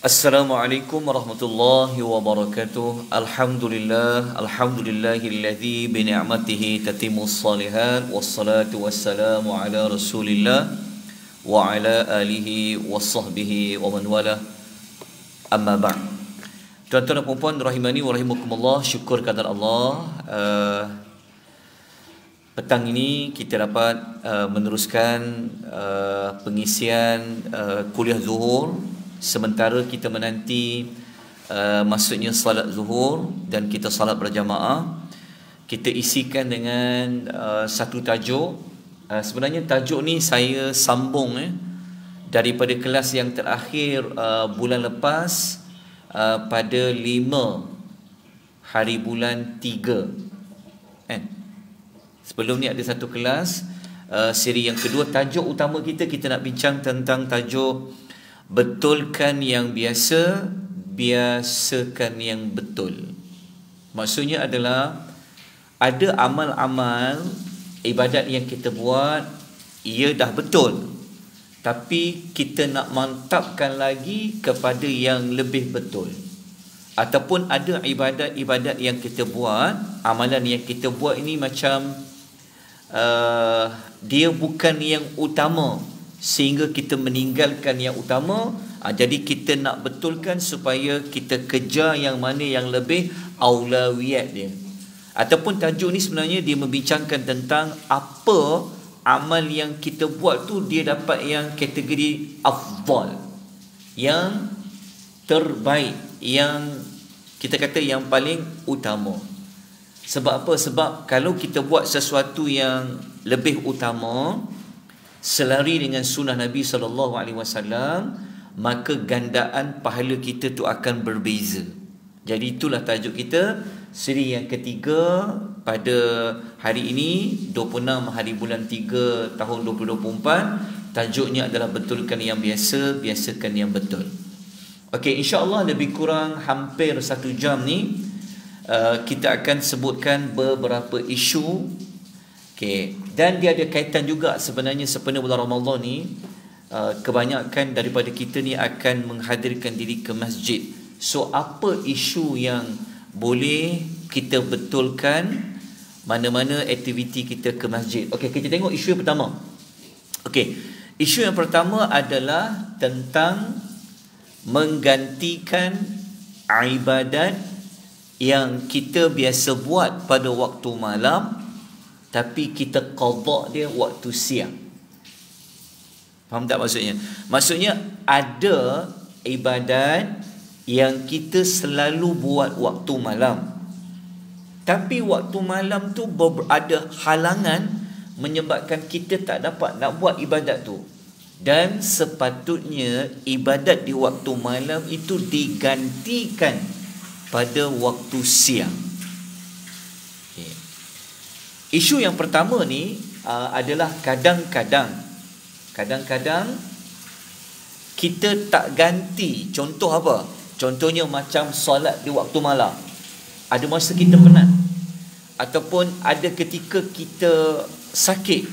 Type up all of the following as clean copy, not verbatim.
Assalamualaikum warahmatullahi wabarakatuh. Alhamdulillahilladzi bi ni'matihi tatimmus shalihat wassalatu wassalamu ala Rasulillah wa ala alihi washabbihi wa man wala. Amma ba'd. Tuan-tuan dan puan rahimani wa rahimakumullah, syukur kepada Allah. Petang ini kita dapat meneruskan pengisian kuliah zuhur sementara kita menanti masuknya salat zuhur dan kita salat berjamaah. Kita isikan dengan satu tajuk. Sebenarnya tajuk ni saya sambung daripada kelas yang terakhir bulan lepas, pada 5 hari bulan 3 sebelum ni ada satu kelas siri yang kedua. Tajuk utama kita nak bincang tentang tajuk betulkan yang biasa, biasakan yang betul. Maksudnya adalah ada amal-amal ibadat yang kita buat, ia dah betul, tapi kita nak mantapkan lagi kepada yang lebih betul. Ataupun ada ibadat-ibadat yang kita buat, amalan yang kita buat ini macam dia bukan yang utama, sehingga kita meninggalkan yang utama. Jadi kita nak betulkan supaya kita kejar yang mana yang lebih aulawiyat dia. Ataupun tajuk ni sebenarnya dia membincangkan tentang apa amal yang kita buat tu dia dapat yang kategori afdal, yang terbaik, yang kita kata yang paling utama. Sebab apa? Sebab kalau kita buat sesuatu yang lebih utama, selari dengan sunnah Nabi SAW, maka gandaan pahala kita tu akan berbeza. Jadi itulah tajuk kita siri yang ketiga pada hari ini, 26 hari bulan 3 tahun 2024. Tajuknya adalah betulkan yang biasa, biasakan yang betul. Okey, insya-Allah lebih kurang hampir 1 jam ni kita akan sebutkan beberapa isu. Okay. Dan dia ada kaitan juga sebenarnya sepenuh bulan Ramadan ni. Kebanyakan daripada kita ni akan menghadirkan diri ke masjid. So apa isu yang boleh kita betulkan mana-mana aktiviti kita ke masjid? Okey, kita tengok isu yang pertama. Okey, isu yang pertama adalah tentang menggantikan ibadat yang kita biasa buat pada waktu malam, tapi kita qada dia waktu siang. Faham tak maksudnya? Maksudnya ada ibadat yang kita selalu buat waktu malam, tapi waktu malam tu ada halangan menyebabkan kita tak dapat nak buat ibadat tu. Dan sepatutnya ibadat di waktu malam itu digantikan pada waktu siang. Isu yang pertama ni adalah kadang-kadang kita tak ganti. Contoh apa? Contohnya macam solat di waktu malam. Ada masa kita penat, ataupun ada ketika kita sakit,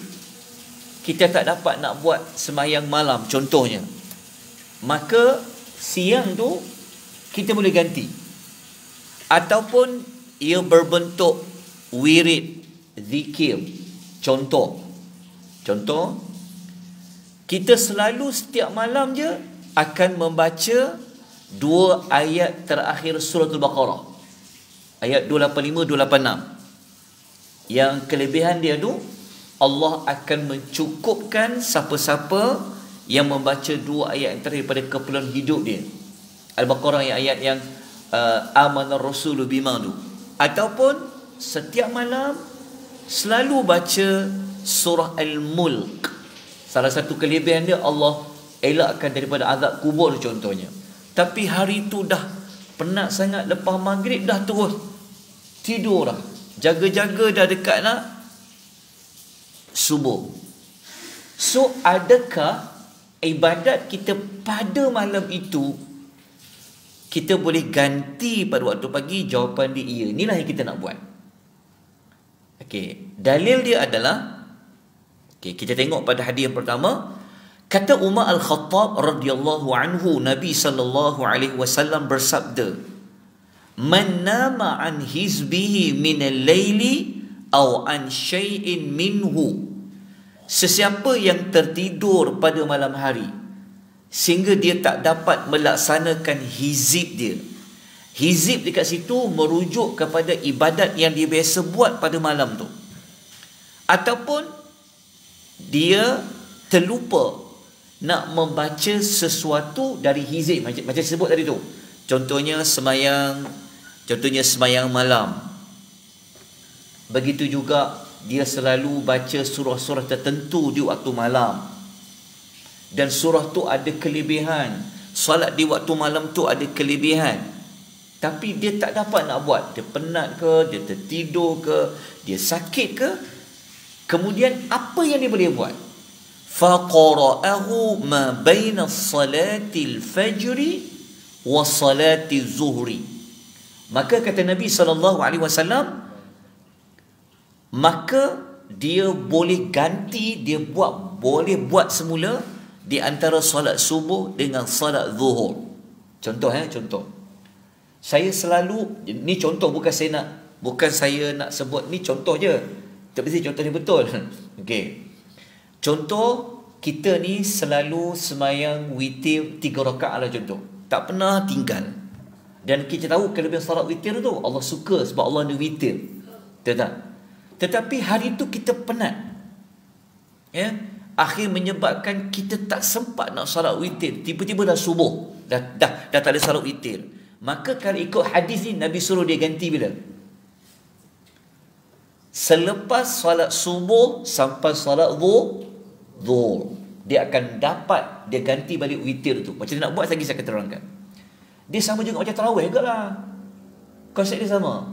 kita tak dapat nak buat sembahyang malam contohnya. Maka siang tu kita boleh ganti. Ataupun ia berbentuk wirid, zikir. Contoh kita selalu setiap malam je akan membaca 2 ayat terakhir surah Al-Baqarah, ayat 285, 286. Yang kelebihan dia tu, Allah akan mencukupkan siapa-siapa yang membaca 2 ayat yang terakhir pada keperluan hidup dia. Al-Baqarah yang ayat yang amanar rasulu bima tu. Ataupun setiap malam selalu baca surah Al-Mulk. Salah satu kelebihan dia, Allah elakkan daripada azab kubur contohnya. Tapi hari tu dah penat sangat, lepas maghrib dah terus tidur dah, jaga-jaga dah dekat nak subuh. So adakah ibadat kita pada malam itu kita boleh ganti pada waktu pagi? Jawapan dia iya. Inilah yang kita nak buat. Okey, dalil dia adalah, okey, kita tengok pada hadis yang pertama, Kata Umar Al-Khattab radhiyallahu anhu, Nabi sallallahu alaihi wasallam bersabda, "Man nama an hizbihi min al-laili aw an syai'in minhu." Sesiapa yang tertidur pada malam hari sehingga dia tak dapat melaksanakan hizib dia. Hizib dekat situ merujuk kepada ibadat yang dia biasa buat pada malam tu. Ataupun dia terlupa nak membaca sesuatu dari hizib, macam sebut tadi tu. Contohnya semayang malam. Begitu juga dia selalu baca surah-surah tertentu di waktu malam. Dan surah tu ada kelebihan. Solat di waktu malam tu ada kelebihan. Tapi dia tak dapat nak buat. Dia penat ke, dia tertidur ke, dia sakit ke. Kemudian apa yang dia boleh buat? Faqara'ahu ma baina salatil fajri wa salatil zuhri. Maka kata Nabi SAW, maka dia boleh ganti, boleh buat semula di antara solat subuh dengan solat zuhur. Contoh. Saya selalu, ni contoh, bukan saya nak sebut, ni contoh je. Tak mesti contoh ni betul. Okey. Contoh, kita ni selalu semayang witir 3 rakaat lah contoh. Tak pernah tinggal. Dan kita tahu kelebihan salat witir tu, Allah suka sebab Allah ni witir. Tetapi hari tu kita penat. Ya, akhir menyebabkan kita tak sempat nak salat witir. Tiba-tiba dah subuh. Dah tak ada salat witir. Maka kalau ikut hadis ni, Nabi suruh dia ganti bila? Selepas salat subuh sampai salat zuhur. Dia akan dapat, dia ganti balik witir tu. Macam dia nak buat lagi saya akan terangkan. Dia sama juga macam tarawih juga lah. Konsep dia sama.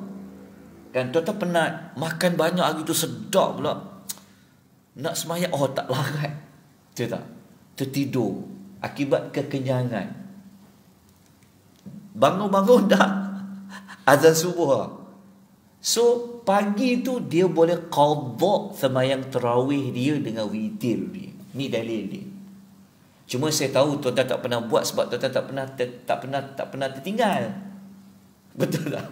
Kan tuan-tuan penat, makan banyak hari tu sedap pula. Nak semayang, tak larat. Betul tak? Tertidur. Akibat kekenyangan. Bangun-bangun dah azan subuh lah. So pagi tu dia boleh qadha semayang tarawih dia dengan witir dia. Ni dalil dia. Cuma saya tahu tuan-tuan tak pernah buat sebab tuan-tuan tak pernah tertinggal. Betul tak?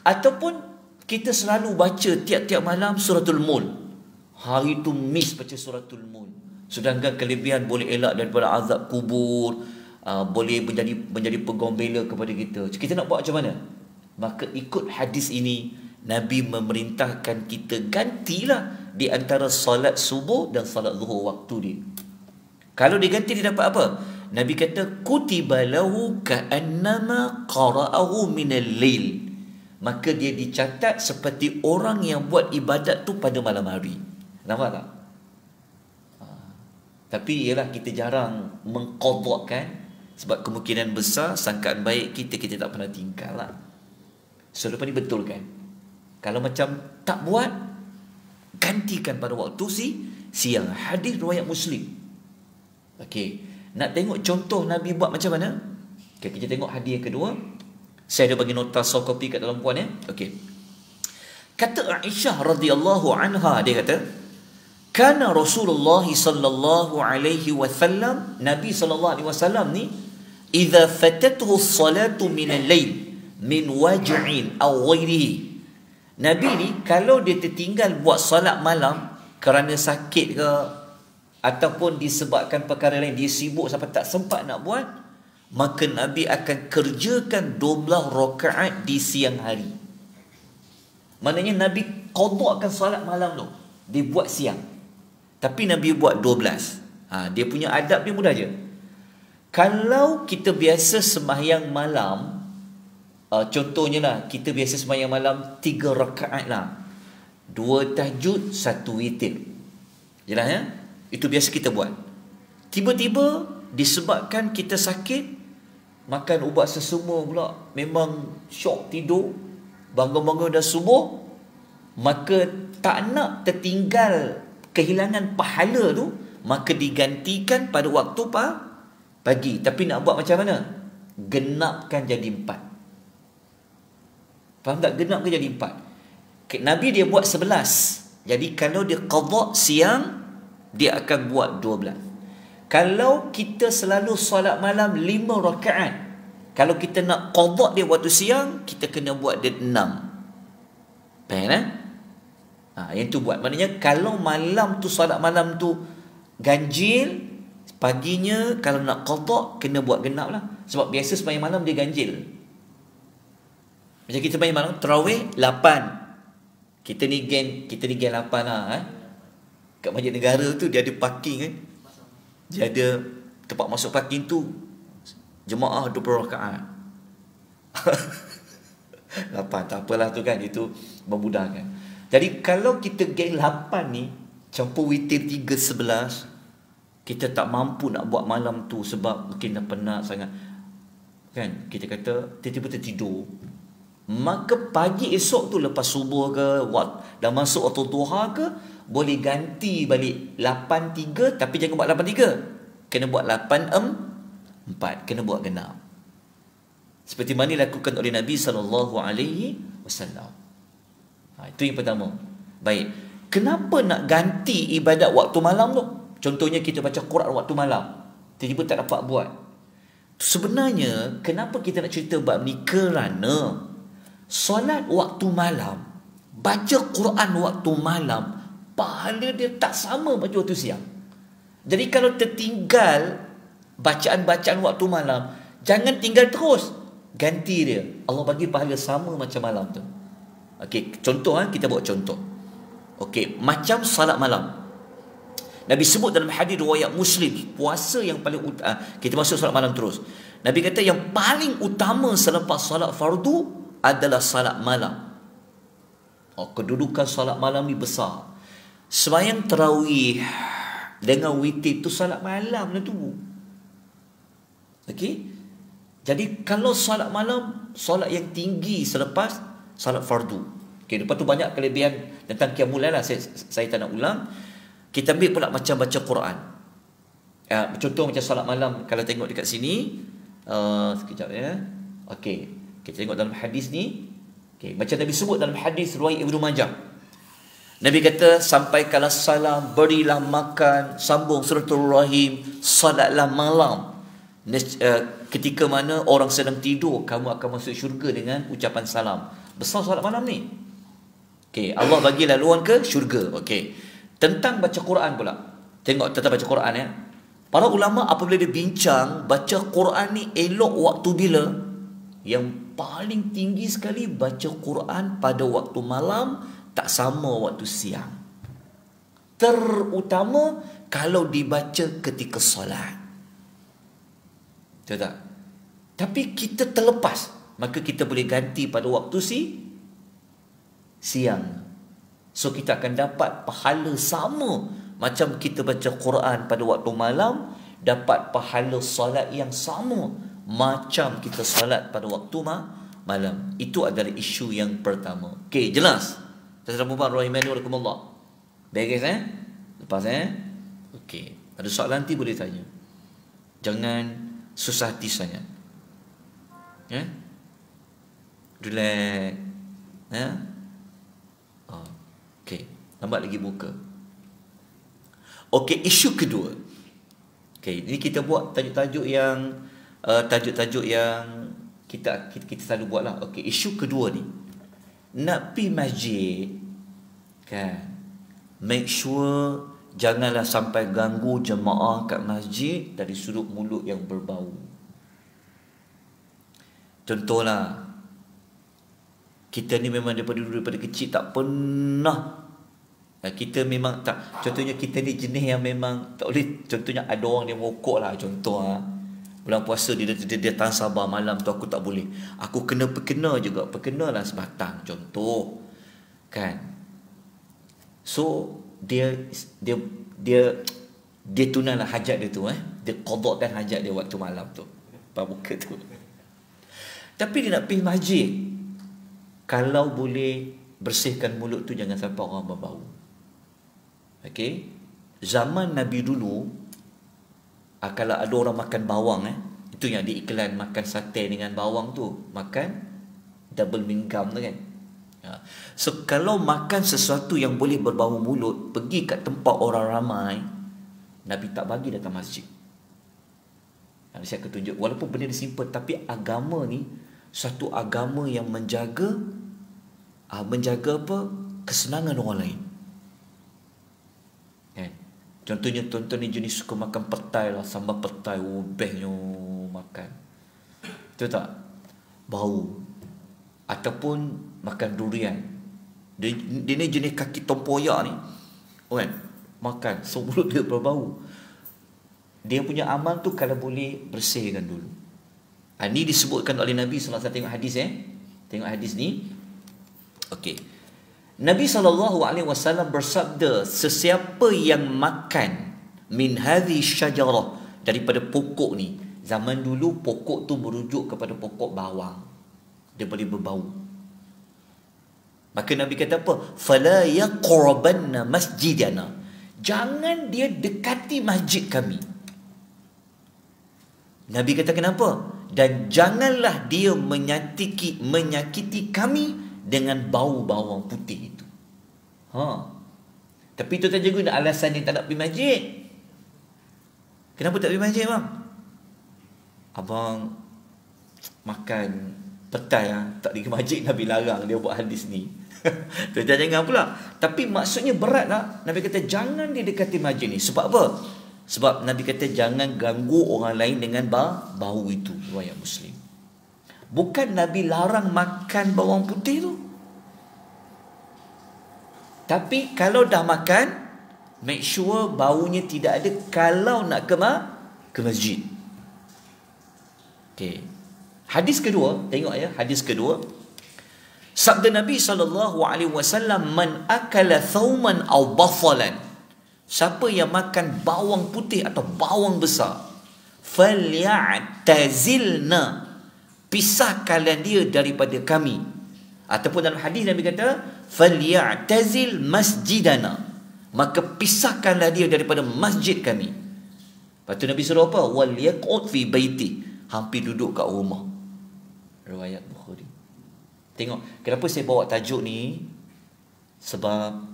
Ataupun kita selalu baca tiap-tiap malam suratul Mulk. Hari tu miss baca suratul Mulk. Sedangkan kelebihan boleh elak daripada azab kubur, boleh menjadi penggembala kepada kita. Kita nak buat macam mana? Maka ikut hadis ini, Nabi memerintahkan kita gantilah di antara salat subuh dan salat zuhur waktu dia. Kalau diganti dia dapat apa? Nabi kata kutiba lahu ka'annama qara'ahu minal lail. Maka dia dicatat seperti orang yang buat ibadat tu pada malam hari. Nampak tak? Tapi ialah kita jarang mengqadhakan sebab kemungkinan besar sangkaan baik kita tak pernah tinggal lah. So lepas ni betul kan? Kalau macam tak buat, gantikan pada waktu siang. Hadis riwayat Muslim. Okey, nak tengok contoh Nabi buat macam mana? Okay, kita tengok hadis yang kedua. Saya ada bagi nota soft copy kat dalam puan ya. Okey. Kata Aisyah radhiyallahu anha, dia kata, kana Rasulullah sallallahu alaihi wasallam, Nabi sallallahu alaihi wasallam ni, idza fatathu as-salatu min al-lail min waj'in aw ghairihi. Nabi ni kalau dia tertinggal buat solat malam kerana sakit ke ataupun disebabkan perkara lain, dia sibuk sampai tak sempat nak buat, maka Nabi akan kerjakan 12 rakaat di siang hari. Maknanya Nabi qadhakan solat malam tu, dia buat siang. Tapi Nabi buat 12. Dia punya adab dia mudah je. Kalau kita biasa sembahyang malam, contohnya lah, kita biasa sembahyang malam 3 rakaat lah. 2 tahajud, 1 witir. Jelas ya? Itu biasa kita buat. Tiba-tiba disebabkan kita sakit, makan ubat sesama pula, memang syok tidur, bangun-bangun dah subuh, maka tak nak tertinggal kehilangan pahala tu, maka digantikan pada waktu pagi. Tapi nak buat macam mana? Genapkan jadi 4. Faham tak? Genapkan jadi 4. Nabi dia buat 11. Jadi kalau dia qadha siang, dia akan buat 12. Kalau kita selalu solat malam 5 rakaat, kalau kita nak qada dia waktu siang, kita kena buat dia 6. Faham yang tu buat. Maknanya kalau malam tu solat malam tu ganjil, paginya kalau nak qada kena buat genap lah. Sebab biasa sembahyang malam dia ganjil. Macam kita sembahyang malam tarawih 8. Kita ni geng 8 lah. Kat Masjid Negara tu dia ada parking kan. Dia ada tempat masuk parking tu jemaah 20 rakaat. 8 tak apalah tu kan, itu memudahkan. Jadi kalau kita geng 8 ni campur witir 3-11, kita tak mampu nak buat malam tu sebab mungkin dah penat sangat kan, kita kata tiba-tiba tertidur, maka pagi esok tu lepas subuh ke dah masuk waktu duha ke, boleh ganti balik 8-3, tapi jangan buat 8-3, kena buat 8-4, kena buat genap seperti mana dilakukan oleh Nabi SAW. Itu yang pertama. Baik, kenapa nak ganti ibadat waktu malam tu? Contohnya kita baca Quran waktu malam, tiba-tiba tak dapat buat. Sebenarnya kenapa kita nak cerita bab ni? Kerana solat waktu malam, baca Quran waktu malam, pahala dia tak sama baca waktu siang. Jadi kalau tertinggal bacaan-bacaan waktu malam, jangan tinggal terus, ganti dia. Allah bagi pahala sama macam malam tu. Okey, contoh kita buat contoh. Okey, macam salat malam. Nabi sebut dalam hadis riwayat Muslim, puasa yang paling kita masuk salat malam terus. Nabi kata yang paling utama selepas salat fardu adalah salat malam. Kedudukan salat malam ni besar. Sembahyang tarawih dengan witir tu salat malam lah tu. Okey? Jadi kalau salat malam, salat yang tinggi selepas salat fardu. Okey, lepas tu banyak kelebihan tentang qiyamul lail lah, saya tak nak ulang. Kita ambil pula macam baca Quran. Contoh macam salat malam, kalau tengok dekat sini, sekejap ya. Okey, kita tengok dalam hadis ni. Okey, macam Nabi sebut dalam hadis riwayat Ibnu Majah. Nabi kata, sampaikanlah salam, berilah makan, sambung silaturahim, salatlah malam. Ketika mana orang sedang tidur, kamu akan masuk syurga dengan ucapan salam. Besar salat malam ni. Okey, Allah bagi laluan ke syurga. Okey. Tentang baca Quran pula. Tengok tentang baca Quran ya. Para ulama apabila dia bincang baca Quran ni elok waktu bila? Yang paling tinggi sekali baca Quran pada waktu malam, tak sama waktu siang. Terutama kalau dibaca ketika solat. Betul tak? Tapi kita terlepas, maka kita boleh ganti pada waktu siang. So kita akan dapat pahala sama macam kita baca Quran pada waktu malam, dapat pahala solat yang sama macam kita solat pada waktu malam. Itu adalah isu yang pertama. Okey, jelas? Tuan-tuan rahimani wa rahimakumullah. Beres Lepas okey. Ada soalan nanti boleh tanya. Jangan susah hati sangat. Relax. Okey, lambat lagi buka. Okey, isu kedua. Okey, ini kita buat tajuk-tajuk yang kita selalu buat lah. Okey, isu kedua ni, nak pergi masjid kan, make sure janganlah sampai ganggu jemaah kat masjid dari sudut mulut yang berbau. Contohlah, kita ni memang daripada kecil tak pernah, kita memang tak, contohnya kita ni jenis yang memang tak boleh. Contohnya ada orang dia merokok lah, contoh bulan puasa dia tahan sabar, malam tu aku tak boleh, aku perkena lah sebatang, contoh kan. So dia tunailah hajat dia tu, dia qadakkan hajat dia waktu malam tu, buka tu. Tapi dia nak pergi masjid, kalau boleh bersihkan mulut tu, jangan sampai orang berbau. Okey, zaman Nabi dulu, kalau ada orang makan bawang, itu yang di iklan makan sate dengan bawang tu, makan double minggam tu kan. So kalau makan sesuatu yang boleh berbau mulut, pergi kat tempat orang ramai, Nabi tak bagi datang masjid. Saya akan tunjuk, walaupun benda ni simple, tapi agama ni satu agama yang menjaga apa? Kesenangan orang lain. Contohnya tuan-tuan ni jenis suka makan petai lah, sambal petai, bestnya makan. Betul tak? Bau. Ataupun makan durian. Dia ni jenis kaki tempoyak ni. Kan? Makan, so mulut dia berbau. Dia punya amal tu kalau boleh bersihkan dulu. Ini disebutkan oleh Nabi SAW. Tengok hadis Tengok hadis ni. Okey. Nabi SAW bersabda, sesiapa yang makan min hadhi syajarah, daripada pokok ni. Zaman dulu pokok tu merujuk kepada pokok bawang. Dia boleh berbau. Maka Nabi kata apa? Fala yaqrabanna masjidana. Jangan dia dekati masjid kami. Nabi kata kenapa? Dan janganlah dia menyakiti kami dengan bau bawang putih itu. Tapi itu saja guna alasan dia tak nak pergi masjid. Kenapa tak pergi masjid, bang? Abang makan petai tak pergi masjid, Nabi larang, dia buat hadis ni. Jangan pula. Tapi maksudnya berat lah. Nabi kata jangan dia dekati masjid ni. Sebab apa? Sebab Nabi kata jangan ganggu orang lain dengan bau itu. Riwayat Muslim. Bukan Nabi larang makan bawang putih tu. Tapi kalau dah makan, make sure baunya tidak ada kalau nak ke masjid. Okay. Hadis kedua, tengok ya, hadis kedua. Sabda Nabi SAW, man akala thawman aw basalan. Siapa yang makan bawang putih atau bawang besar, falyatazilna, pisahkanlah dia daripada kami. Ataupun dalam hadis Nabi kata falyatazil masjidana, maka pisahkanlah dia daripada masjid kami. Lepas tu Nabi suruh apa? Wal yaqut fi baiti, hampir duduk kat rumah. Riwayat Bukhari. Tengok, kenapa saya bawa tajuk ni? Sebab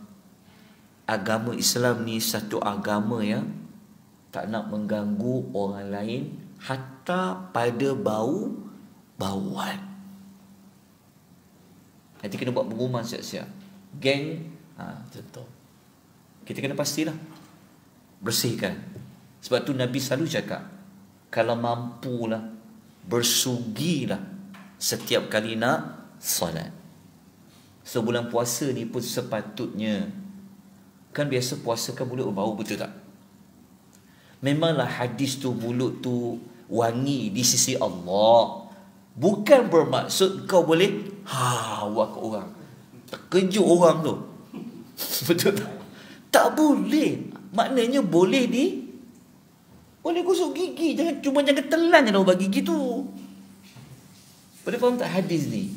agama Islam ni satu agama yang tak nak mengganggu orang lain, hatta pada bauan. Nanti kena buat pengumuman siap-siap. Geng, contoh. Kita kena pastilah bersihkan. Sebab tu Nabi selalu cakap, kalau mampulah, bersugilah setiap kali nak solat. Sebulan puasa ni pun sepatutnya, kan biasa puasa kan mulut berbau, betul tak? Memanglah hadis tu mulut tu wangi di sisi Allah. Bukan bermaksud kau boleh buat ke orang, terkejut orang tu. Betul tak? Tak boleh. Maknanya boleh boleh gosok gigi. Jangan telan je bagi gigi tu. Boleh faham tak hadis ni?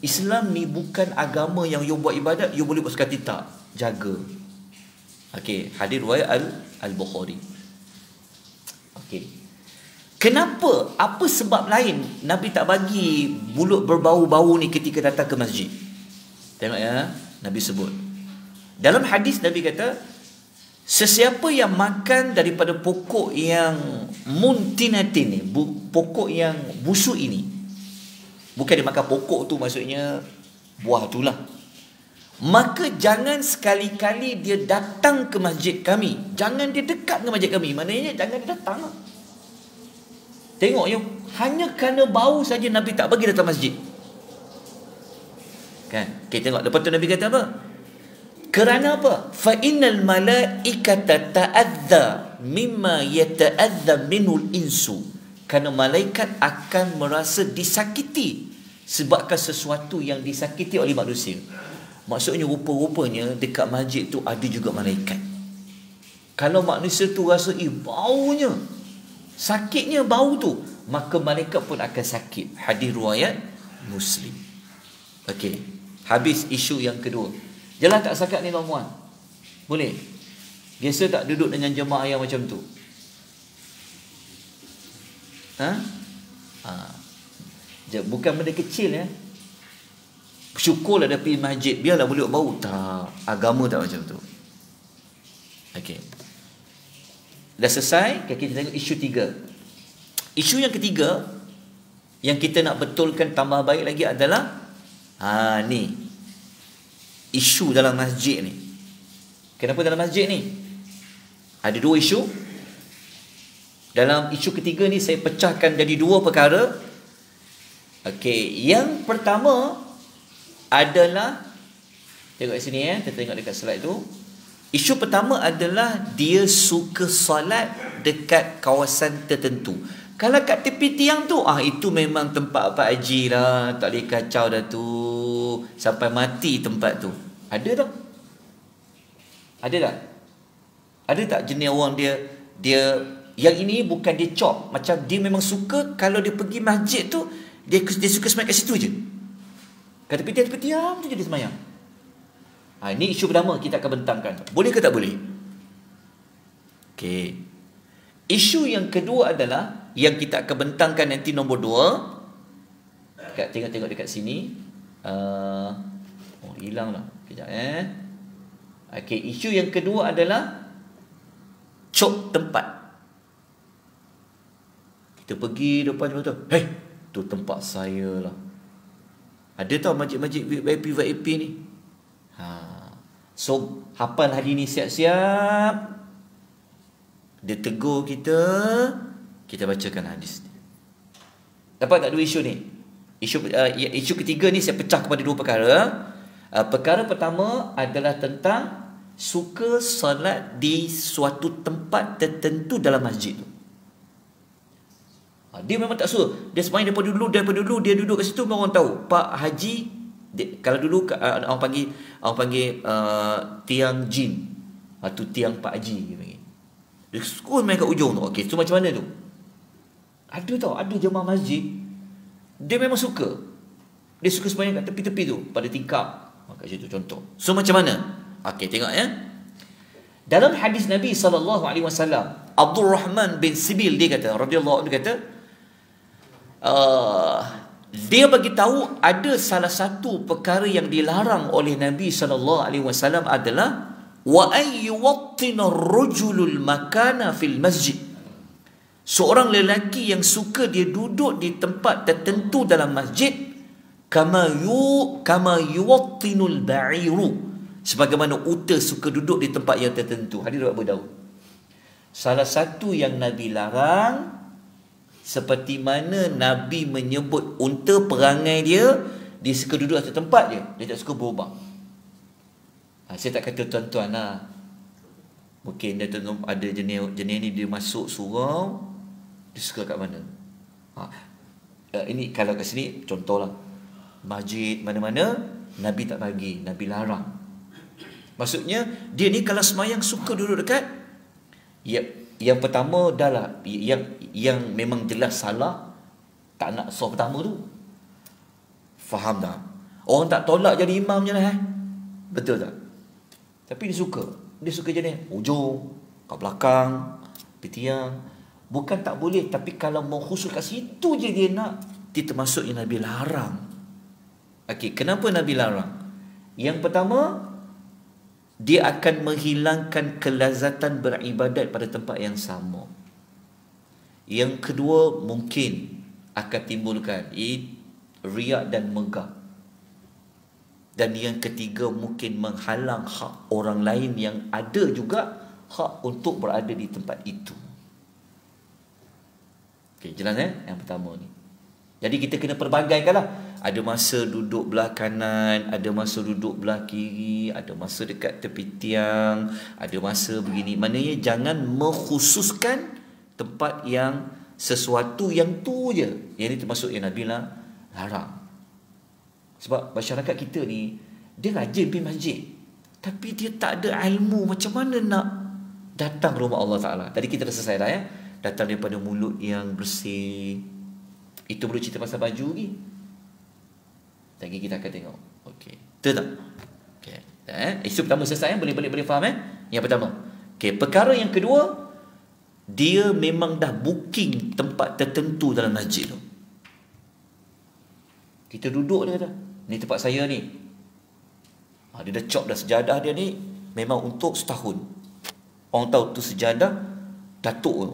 Islam ni bukan agama yang you buat ibadat, you boleh buat sekali tak. Jaga. Okey, hadis riwayat Al-Bukhari. Okey. Kenapa? Apa sebab lain Nabi tak bagi mulut berbau-bau ni ketika datang ke masjid? Tengok ya, Nabi sebut. Dalam hadis Nabi kata, sesiapa yang makan daripada pokok yang muntinatin ni, pokok yang busuk ini. Bukan dia makan pokok tu, maksudnya buah tu lah. Maka jangan sekali-kali dia datang ke masjid kami. Jangan dia dekat dengan masjid kami. Maknanya jangan dia datang. Tengok ya, hanya kerana bau saja Nabi tak bagi datang masjid. Kan? Okay, tengok. Lepas tu Nabi kata apa? Kerana apa? Fa innal malaikata ta'adza mimma yata'adza minul insu. Kerana malaikat akan merasa disakiti sebabkan sesuatu yang disakiti oleh manusia. Maksudnya rupa-rupanya dekat masjid tu ada juga malaikat. Kalau manusia tu rasa baunya, sakitnya bau tu, maka malaikat pun akan sakit. Hadis riwayat Muslim. Okey, habis isu yang kedua. Jelas tak sakat ni tuan-puan? Boleh? Biasa tak duduk dengan jemaah yang macam tu? Bukan benda kecil ya. Syukurlah dia pergi masjid, biarlah boleh bau. Tak, agama tak macam tu. Okey. Dah selesai, kita tengok isu 3. Isu yang ketiga yang kita nak betulkan tambah baik lagi adalah ni isu dalam masjid ni. Kenapa dalam masjid ni? Ada 2 isu. Dalam isu ketiga ni saya pecahkan jadi 2 perkara. Okey, yang pertama adalah, tengok kat sini kita tengok dekat slide tu. Isu pertama adalah dia suka solat dekat kawasan tertentu. Kalau kat tepi tiang tu, itu memang tempat Pak Haji lah, tak boleh kacau dah tu, sampai mati tempat tu. Ada tak? Ada tak? Ada tak jenis orang dia yang ini bukan dia cop, macam dia memang suka kalau dia pergi masjid tu, dia suka semayang kat situ je. Kat tepi tiang tu je dia semayang. Ini isu pertama kita akan bentangkan. Boleh ke tak boleh? Okey. Isu yang kedua adalah yang kita akan bentangkan nanti nombor 2. Tengok dekat sini. Hilang lah. Kejap Okey, isu yang kedua adalah cop tempat. Kita pergi depan tu, tu tempat saya lah. Ada tau masjid-masjid VIP ni. So hafal hari ni siap-siap. Dia tegur kita, kita bacakan hadis ni. Dapat tak 2 isu ni? Isu ketiga ni saya pecah kepada 2 perkara. Perkara pertama adalah tentang suka solat di suatu tempat tertentu dalam masjid tu. Dia memang tak suka. Dia semayang daripada dulu dia duduk kat situ, orang tahu Pak Haji. Kalau dulu orang panggil tiang jin, tu tiang Pak Haji dia panggil. Dia suka main kat ujung tu. Okey, tu macam mana tu? Ada jemaah masjid, dia memang suka. Dia suka semayang kat tepi-tepi tu, pada tingkap. Kat situ contoh. So macam mana? Okey, tengok ya. Dalam hadis Nabi SAW, Abdul Rahman bin Sibil dia kata, radhiyallahu anhu kata, dia bagi tahu ada salah satu perkara yang dilarang oleh Nabi SAW adalah wa ayyuwattina ar-rajulul makana fil masjid. Seorang lelaki yang suka dia duduk di tempat tertentu dalam masjid, kama yuwattinul ba'iru, sebagaimana unta suka duduk di tempat yang tertentu. Hadis riwayat Abu Daud. Salah satu yang Nabi larang, seperti mana Nabi menyebut unta perangai dia suka duduk satu tempat je, dia tak suka berubah. Saya tak kata tuan-tuan lah, mungkin dia ada jenis ni, dia masuk surau, dia suka kat mana. Ini kalau kat sini contohlah, masjid mana-mana Nabi tak bagi, Nabi larang. Maksudnya dia ni kalau semayang suka duduk dekat, yang pertama dah lah, yang memang jelas salah, tak nak soh pertama tu. Faham tak? Orang tak tolak jadi imam je lah. Betul tak? Tapi dia suka jenis ujung, kat belakang, di tiang. Bukan tak boleh, tapi kalau mau khusus kat situ je dia nak, dia termasuk yang Nabi larang. Okey, kenapa Nabi larang? Yang pertama, dia akan menghilangkan kelazatan beribadat pada tempat yang sama. Yang kedua, mungkin akan timbulkan riak dan megah. Dan yang ketiga, mungkin menghalang hak orang lain yang ada juga hak untuk berada di tempat itu. Okey, jelas yang pertama ni. Jadi kita kena perbagaikan lah. Ada masa duduk belah kanan, ada masa duduk belah kiri, ada masa dekat tepi tiang, ada masa begini. Maknanya jangan mengkhususkan tempat yang sesuatu yang tu je. Yang ini termasuk yang Nabi larang. Sebab masyarakat kita ni, dia rajin pergi masjid, tapi dia tak ada ilmu macam mana nak datang rumah Allah Ta'ala. Tadi kita dah selesai dah ya. Datang daripada mulut yang bersih. Itu perlu cerita pasal baju lagi. Lagi kita akan tengok. Okey. Betul tak? Okey. Isu pertama selesai, boleh faham Yang pertama. Okey, perkara yang kedua, dia memang dah booking tempat tertentu dalam masjid tu. Kita duduk, dia kata, ni tempat saya ni. Dia dah cop dah sejadah dia ni, memang untuk setahun. Orang tahu tu sejadah datuk tu.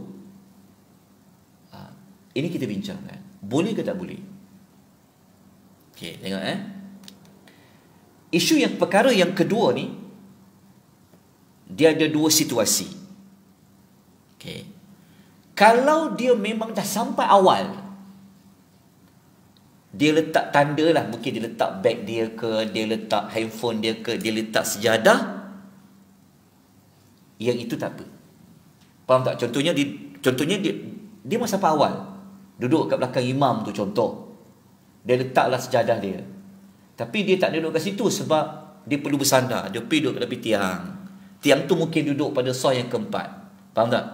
Ini kita bincangkan. Boleh ke tak boleh? Okey, tengok isu yang perkara yang kedua ni, dia ada dua situasi. Okey. Kalau dia memang dah sampai awal, dia letak tanda lah, mungkin dia letak beg dia ke, dia letak handphone dia ke, dia letak sejadah, yang itu tak apa. Faham tak? Contohnya dia masa sampai awal, duduk kat belakang imam tu contoh, dia letaklah sejadah dia, tapi dia tak duduk kat situ sebab dia perlu bersandar, dia pergi duduk kat tepi tiang tu mungkin duduk pada sah yang keempat. Faham tak?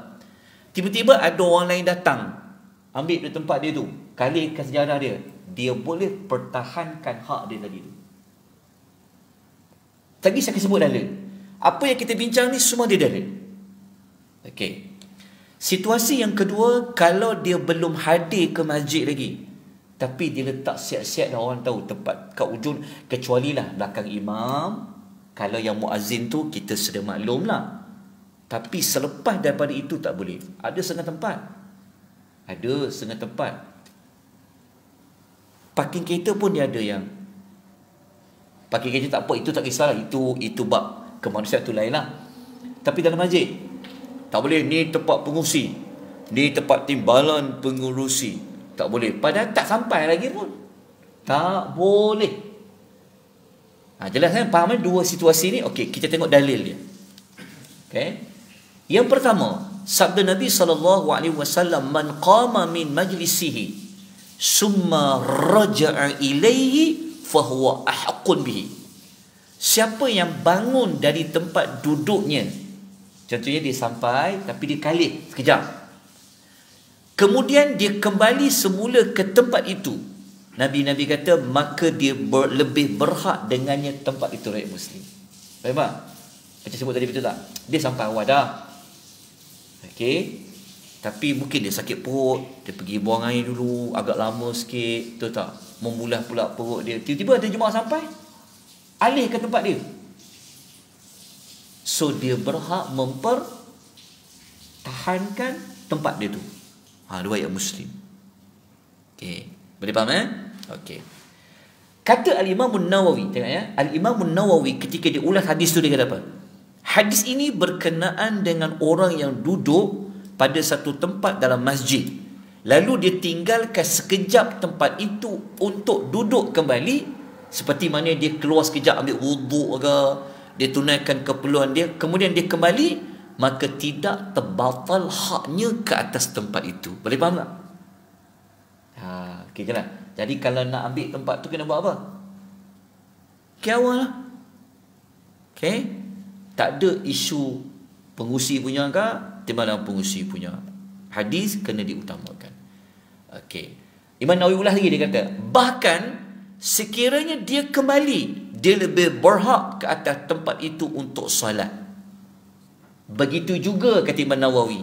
Tiba-tiba ada orang lain datang, ambil di tempat dia tu, kalikan sejadah dia, dia boleh pertahankan hak dia tadi tu. Tadi saya akan sebut dalil. Apa yang kita bincang ni semua dia dalil. Okey. Situasi yang kedua, kalau dia belum hadir ke masjid lagi, tapi dia letak siap-siap dah, orang tahu tempat kat ujung, kecuali lah belakang imam. Kalau yang muazzin tu kita sudah maklum lah. Tapi selepas daripada itu tak boleh. Ada setengah tempat. Parking kereta pun dia ada yang parking kereta tak apa, itu tak kisahlah, itu bab kemanusiaan tu lain lah. Tapi dalam masjid tak boleh, ni tempat pengurusi, ni tempat timbalan pengurusi, tak boleh. Padahal tak sampai lagi pun tak boleh. Jelas kan? Faham dua situasi ni? Okey, kita tengok dalil dia. Okey. Yang pertama, sabda Nabi SAW, man qama min majlisihi summa raja'a ilaihi fahuwa ahqqun bihi. Siapa yang bangun dari tempat duduknya, contohnya dia sampai tapi dia kalih sekejap, kemudian dia kembali semula ke tempat itu, Nabi kata maka dia lebih berhak dengannya tempat itu rakyat Muslim. Faham tak? Macam sebut tadi, betul tak? Dia sampai awal dah. Okey. Tapi mungkin dia sakit perut, dia pergi buang air dulu, agak lama sikit, betul tak? Membulah pula perut dia. Tiba-tiba ada jemaah sampai, alih ke tempat dia. So dia berhak mempertahankan tempat dia tu. Riwayat Muslim. Okey. Boleh faham Okey. Kata Al-Imam An-Nawawi, tengok ya. Al-Imam An-Nawawi ketika dia ulas hadis tu, dia kata apa? Hadis ini berkenaan dengan orang yang duduk pada satu tempat dalam masjid, lalu dia tinggalkan sekejap tempat itu untuk duduk kembali, seperti mana dia keluar sekejap ambil wuduk ke, dia tunaikan keperluan dia, kemudian dia kembali, maka tidak terbatal haknya ke atas tempat itu. Boleh faham tak? Okey lah. Jadi kalau nak ambil tempat tu kena buat apa? Awal lah. Okey. Tak ada isu pengurusi punya ke, timbalan pengurusi punya. Hadis kena diutamakan. Okey. Imam Nawawi ulas lagi, dia kata, bahkan sekiranya dia kembali, dia lebih berhak ke atas tempat itu untuk solat. Begitu juga kata Imam Nawawi.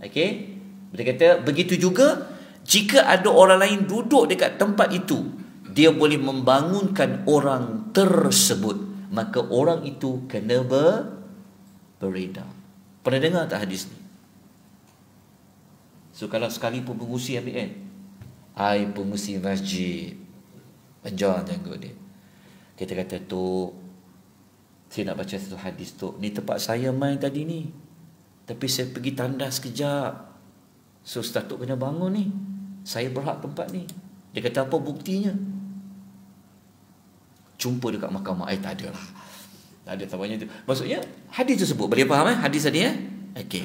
Okey. Dia kata begitu juga jika ada orang lain duduk dekat tempat itu, dia boleh membangunkan orang tersebut, maka orang itu kena beredar. Pernah dengar tak hadis ni? So kalau sekali pun pengurusi ambil kan, pengurusi masjid, penjar tengok dia, kita kata, tu saya nak baca satu hadis tu, ni tempat saya main tadi ni, tapi saya pergi tandas sekejap, so Ustaz tu kena bangun ni, saya berhak tempat ni. Dia kata apa buktinya? Jumpa dekat mahkamah. Tak ada lah, tak ada tawarannya tu. Maksudnya hadis tersebut, boleh faham hadis tadi Okey.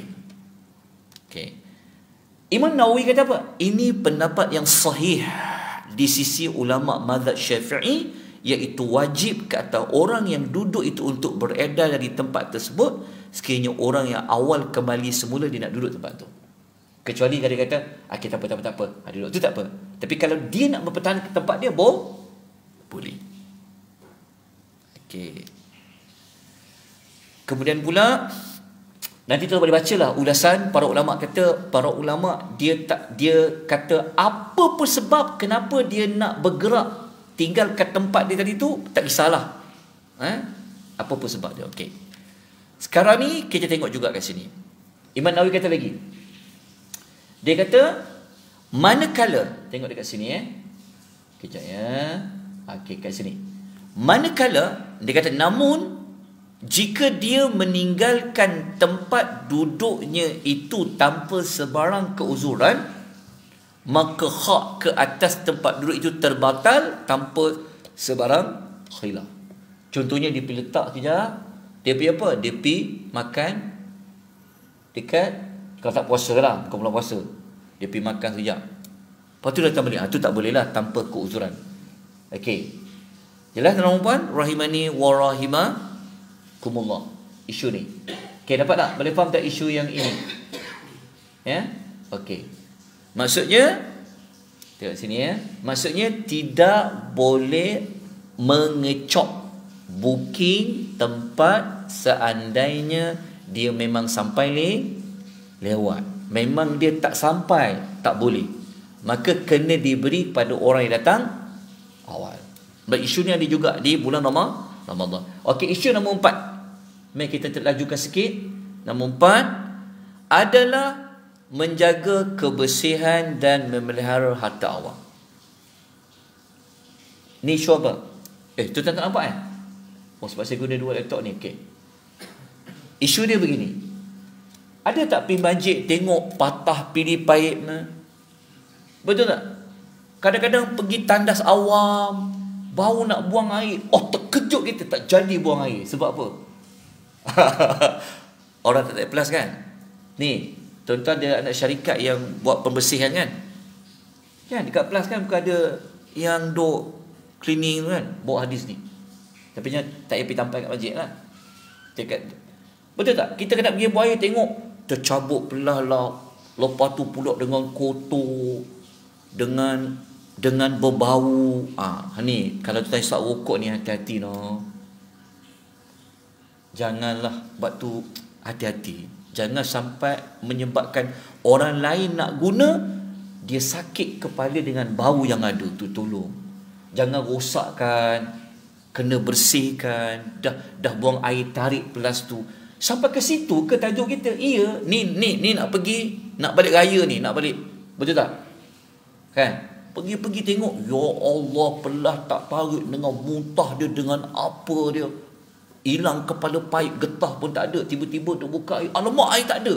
Imam Nawawi kata apa? Ini pendapat yang sahih di sisi ulama mazhab Syafi'i, iaitu wajib ke atas orang yang duduk itu untuk beredar dari tempat tersebut, sekiranya orang yang awal kembali semula dia nak duduk tempat tu. Kecuali kalau dia kata, tak apa, duduk tu tak apa. Tapi kalau dia nak mempertahankan tempat dia, boleh. Okey. Kemudian pula, nanti tu boleh bacalah ulasan para ulama. Kata para ulama, dia kata apa pun sebab kenapa dia nak bergerak tinggalkan tempat dia tadi tu, tak kisahlah. Apa pun sebab dia. Okey. Sekarang ni kita tengok juga kat sini. Imam Nawawi kata lagi, Dia kata, manakala, tengok dekat sini kejap ya. Okey, kat sini. Manakala, dia kata, namun jika dia meninggalkan tempat duduknya itu tanpa sebarang keuzuran, maka hak ke atas tempat duduk itu terbatal tanpa sebarang khilaf. Contohnya dia pergi letak kejap, dia pergi apa? Dia pergi makan dekat, kalau tak puasa lah, bukan bulan puasa, dia pergi makan sekejap, lepas tu datang balik. Itu tak boleh lah tanpa keuzuran. Okey, jelas tuan-tuan dan puan rahimani wa rahimakumullah isu ni. Okey, dapat tak? Boleh faham tak isu yang ini? Ya? Okey, maksudnya tengok sini maksudnya tidak boleh mengecop booking tempat seandainya dia memang sampai lewat. Memang dia tak sampai, tak boleh. Maka kena diberi pada orang yang datang awal. Isu ni ada juga di bulan Ramadan. Okey, isu nombor 4. Mari kita terlajukan sikit. Nombor 4 adalah menjaga kebersihan dan memelihara harta awam. Ni isu apa? Tu tak nampak sebab saya guna dua laptop ni. Okey. Isu dia begini. Ada tak pergi masjid tengok patah pilih pahit? Betul tak? Kadang-kadang pergi tandas awam, baru nak buang air, terkejut kita tak jadi buang air. Sebab apa? Orang tak ikhlas kan? Ni, tuan-tuan ada anak syarikat yang buat pembersihan kan? Kan dekat Plus kan bukan ada yang duk cleaning kan, bawa hadis ni. Tapi tak payah pergi tampal kat masjid lah. Betul tak? Kita kena pergi buang air, tengok tercabut belah lah, lepas tu pula dengan kotor, dengan berbau. Ni kalau tuan isap rokok ni, hati-hati janganlah buat tu, hati-hati. Jangan sampai menyebabkan orang lain nak guna, dia sakit kepala dengan bau yang ada tu. Tolong jangan rosakkan, kena bersihkan. Dah buang air, tarik pelas tu. Sampai ke situ ke tajuk kita? Iya, ni nak pergi, nak balik raya ni, nak balik. Betul tak? Kan? Pergi tengok, ya Allah, pelah tak tarik dengan muntah dia, dengan apa dia. Hilang kepala paip, getah pun tak ada. Tiba-tiba dia buka air, alamak, air tak ada.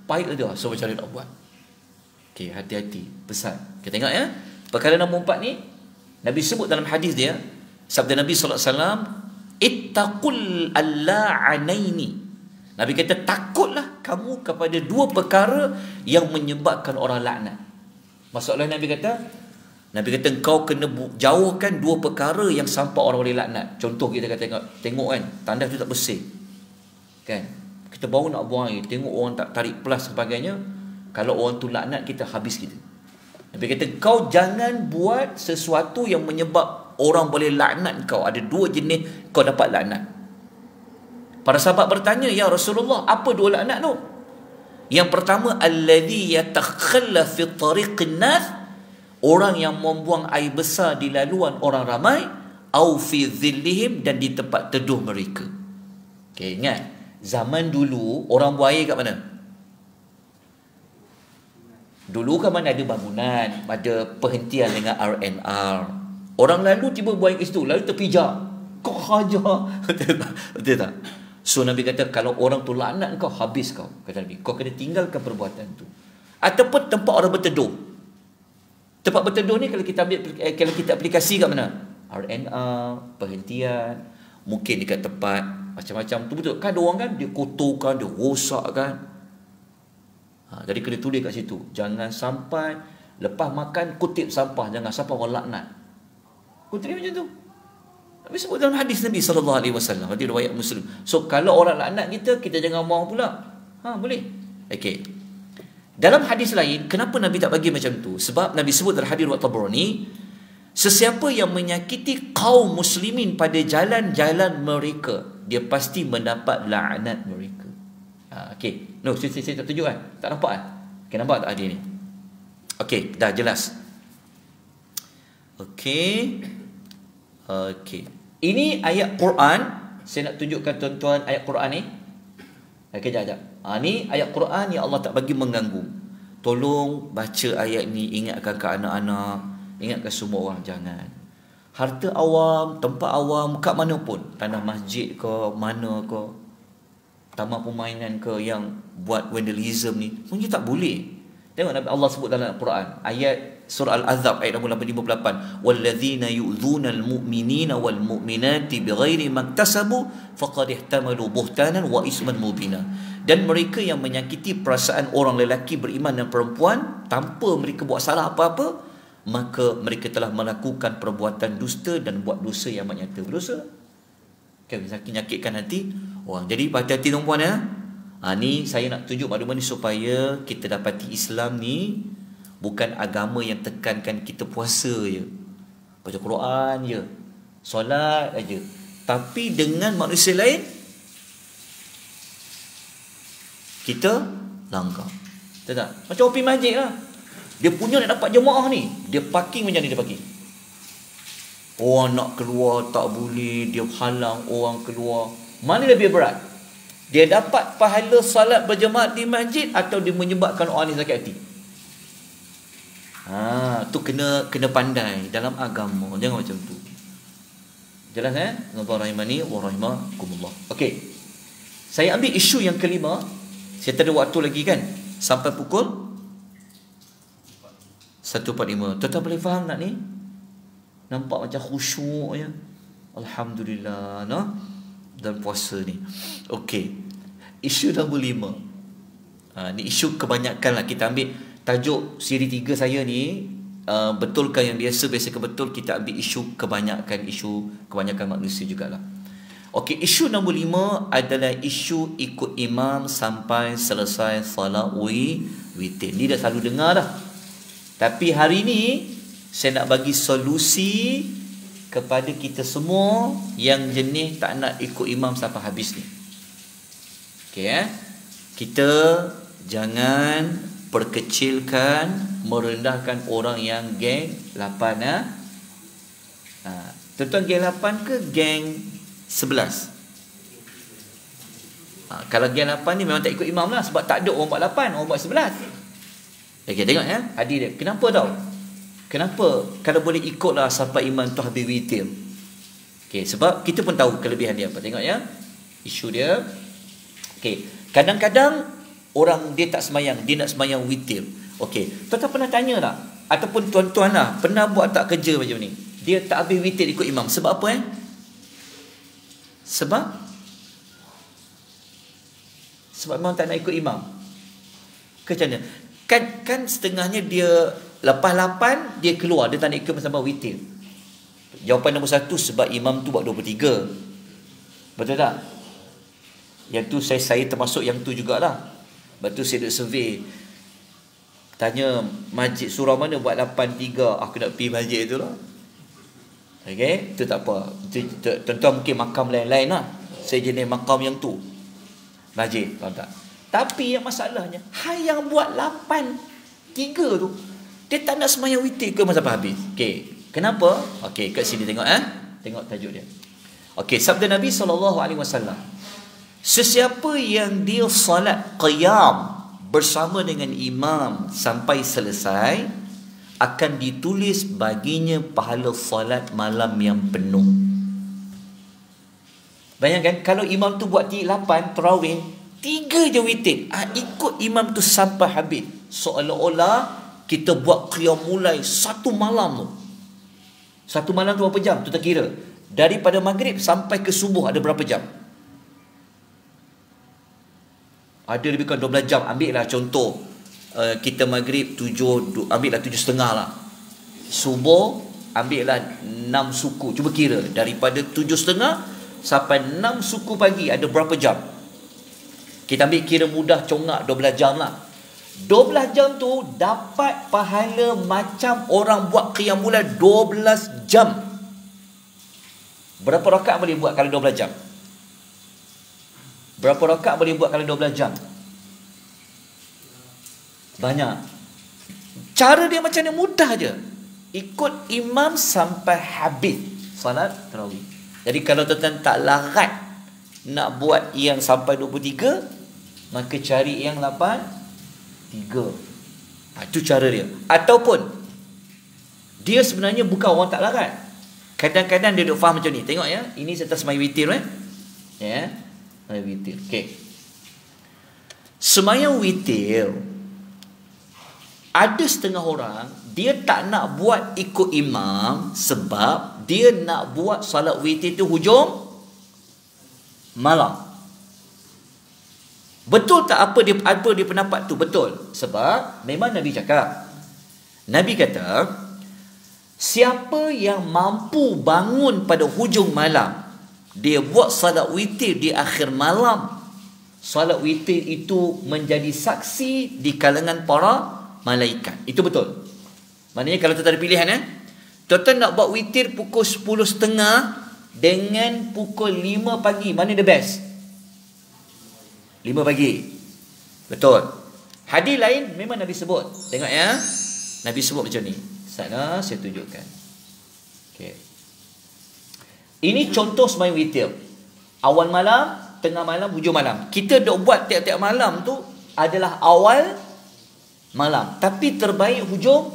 Paip ada. So macam mana nak buat? Okey, hati-hati. Pesan. Kita tengok ya. Perkara nombor 4 ni, Nabi sebut dalam hadis dia, sabda Nabi SAW, ittaqul alla'anaini. Nabi kata, takutlah kamu kepada dua perkara yang menyebabkan orang laknat. Maksudnya Nabi kata kau kena jauhkan dua perkara yang sampai orang boleh laknat. Contoh kita kata tengok kan, tandas tu tak bersih. Kan? Kita baru nak buang air, tengok orang tak tarik pelas sebagainya. Kalau orang tu laknat kita, habis kita. Nabi kata kau jangan buat sesuatu yang menyebab orang boleh laknat kau. Ada dua jenis kau dapat laknat. Para sahabat bertanya, ya Rasulullah, apa dua laknat tu? Yang pertama, alladhi yatakhalla fi tariqin nas, orang yang membuang air besar di laluan orang ramai, au fi dhillihim, dan di tempat teduh mereka. Okey, ingat, zaman dulu orang buang air kat mana? Dulu kan mana ada bangunan, ada perhentian dengan RNR. Orang lalu tiba buang air ke situ, lalu terpijak. Kau hajar. Betul tak? So Nabi kata, kalau orang tu laknat kau, habis kau. Kata Nabi, kau kena tinggalkan perbuatan tu. Ataupun tempat orang berteduh. Tempat berteduh ni kalau kita aplikasi kat mana? RNR, perhentian, mungkin dekat tempat macam-macam tu. Betul kan? Ada orang kan, dia kotorkan, dia rosakkan. Jadi kena tulis kat situ, jangan sampai lepas makan kutip sampah, jangan sampai orang laknat. Kutip macam tu. Nabi sebut dalam hadis Nabi SAW, hadis riwayat Muslim. So kalau orang laknat kita jangan buang pula. Boleh. Okey. Dalam hadis lain, kenapa Nabi tak bagi macam tu? Sebab Nabi sebut dalam hadis riwayat Tabrani, sesiapa yang menyakiti kaum muslimin pada jalan-jalan mereka, dia pasti mendapat laknat mereka. Okey. No, saya tak tunjuk kan? Tak nampak kan? Okey, nampak tak hadis ni? Okey, dah jelas. Okey. Ini ayat Quran. Saya nak tunjukkan tuan-tuan ayat Quran ni. Sekejap. Ni ayat Quran yang Allah tak bagi mengganggu. tolong baca ayat ni, ingatkan ke anak-anak, ingatkan semua orang. Jangan. Harta awam, tempat awam, kat mana pun, tanah masjid ke, mana ke, taman permainan ke, yang buat vandalism ni, mungkin tak boleh. Tengok Nabi Allah sebut dalam Al-Quran, ayat surah Al-Ahzab ayat nombor 58, walladzina yu'dhunal mu'minina wal mu'minati bighairi maktasabu faqad ihtamalu buhtanan wa isman mubina. Dan mereka yang menyakiti perasaan orang lelaki beriman dan perempuan tanpa mereka buat salah apa-apa, maka mereka telah melakukan perbuatan dusta dan buat dosa yang amat nyata. Berdosa kan, menyakitkan hati orang. Jadi hati-hati tuan-puan ya. Ni saya nak tunjuk maklumat ni supaya kita dapati Islam ni bukan agama yang tekankan kita puasa je, baca Quran je, solat aja, tapi dengan manusia lain kita langgar. Betul tak? Macam OP masjid lah, dia punya nak dapat jemaah ni, dia parking macam ni, dia parking. Orang nak keluar tak boleh, dia halang orang keluar. Mana lebih berat? Dia dapat pahala salat berjemaah di masjid atau dia menyebabkan orang ni sakit hati? Tu kena pandai dalam agama. Jangan macam tu. Jelas Allah rahimani wa rahimakumullah. Okey. Saya ambil isu yang kelima. Saya tak ada waktu lagi kan? Sampai pukul 1.45. Tuan-tuan boleh faham tak ni? Nampak macam khusyuk ya. Alhamdulillah, no? Dan puasa ni. Okey. Isu nombor 5. Ni isu kebanyakan lah. Kita ambil tajuk siri 3 saya ni, betulkan yang biasa ke betul, kita ambil isu kebanyakan manusia jugalah. Okey, isu nombor 5 adalah isu ikut imam sampai selesai salat witir. Ni dah selalu dengar dah. Tapi hari ni saya nak bagi solusi kepada kita semua yang jenis tak nak ikut imam sampai habis ni. Okey kita jangan perkecilkan, merendahkan orang yang geng 8 Tuan-tuan geng 8 ke geng 11? Kalau geng 8 ni memang tak ikut imam lah, sebab tak ada orang buat 8, orang buat 11. Okey, tengok ya, hadir dia. Kenapa tau? Kenapa kalau boleh ikutlah sampai imam tu habis witir? Okey, sebab kita pun tahu kelebihan dia apa. Tengok ya, isu dia. Okey, kadang-kadang orang dia tak semayang, dia nak semayang witir. Okey, tuan-tuan pernah tanya tak? Ataupun tuan-tuan lah, pernah buat tak kerja macam ni? Dia tak habis witir ikut imam. Sebab apa Sebab memang tak nak ikut imam. Ke macam mana? Kan setengahnya dia lepas 8 dia keluar, dia tak nak ikut sampai witir. Jawapan nombor 1, sebab imam tu buat 23. Betul tak? Yang tu saya termasuk yang tu jugalah. Lepas tu saya duk survey, tanya masjid surau mana buat 8-3, aku nak pergi masjid tu lah. Okey, tu tak apa. Tuan-tuan mungkin makam lain-lain lah. Saya jenis makam yang tu, masjid, faham tak? Tapi yang masalahnya, yang buat 8-3 tu, dia tak nak semayang witir ke masa habis. Okey, kenapa? Okey, kat sini tengok tengok tajuk dia. Okey, sabda Nabi SAW, sesiapa yang dia salat qiyam bersama dengan imam sampai selesai, akan ditulis baginya pahala salat malam yang penuh. Bayangkan kalau imam tu buat 8 tarawih, 3 je witir, ikut imam tu sampai habis, seolah-olah kita buat qiyam mulai satu malam tu. Satu malam tu berapa jam? Tu tak kira. Daripada maghrib sampai ke subuh ada berapa jam? Ada lebih kurang 12 jam. Ambil lah contoh, kita maghrib 7, ambil lah 7.30 lah. Subuh ambil lah 6 suku. Cuba kira daripada 7.30 sampai 6 suku pagi ada berapa jam? Kita ambil kira mudah, congak 12 jam lah. 12 jam tu dapat pahala macam orang buat qiyam mulai 12 jam. Berapa rakaat boleh buat kalau 12 jam? Berapa rakaat boleh buat kalau 12 jam? Banyak. Cara dia macam ni mudah je. Ikut imam sampai habis salat tarawih. Jadi kalau tuan-tuan tak larat nak buat yang sampai 23, maka cari yang 8-3. Itu cara dia. Ataupun dia sebenarnya bukan orang tak larat. Kadang-kadang dia duk faham macam ni. Tengok ya, ini serta sembahyang witir ya. Sembahyang witir. Okey. Sembahyang witir, ada setengah orang dia tak nak buat ikut imam sebab dia nak buat solat witir tu hujung malam. Betul tak apa dia pendapat tu? Betul. Sebab memang Nabi cakap. Nabi kata, siapa yang mampu bangun pada hujung malam, dia buat solat witir di akhir malam, solat witir itu menjadi saksi di kalangan para malaikat. Itu betul. Maknanya kalau tuan ada pilihan tuan nak buat witir pukul 10.30 dengan pukul 5 pagi, mana the best? 5 pagi. Betul. Hadis lain memang Nabi sebut. Tengok ya. Nabi sebut macam ni. Sana saya tunjukkan. Okey. Ini contoh sembahyang witir. Awal malam, tengah malam, hujung malam. Kita dok buat tiap-tiap malam tu adalah awal malam, tapi terbaik hujung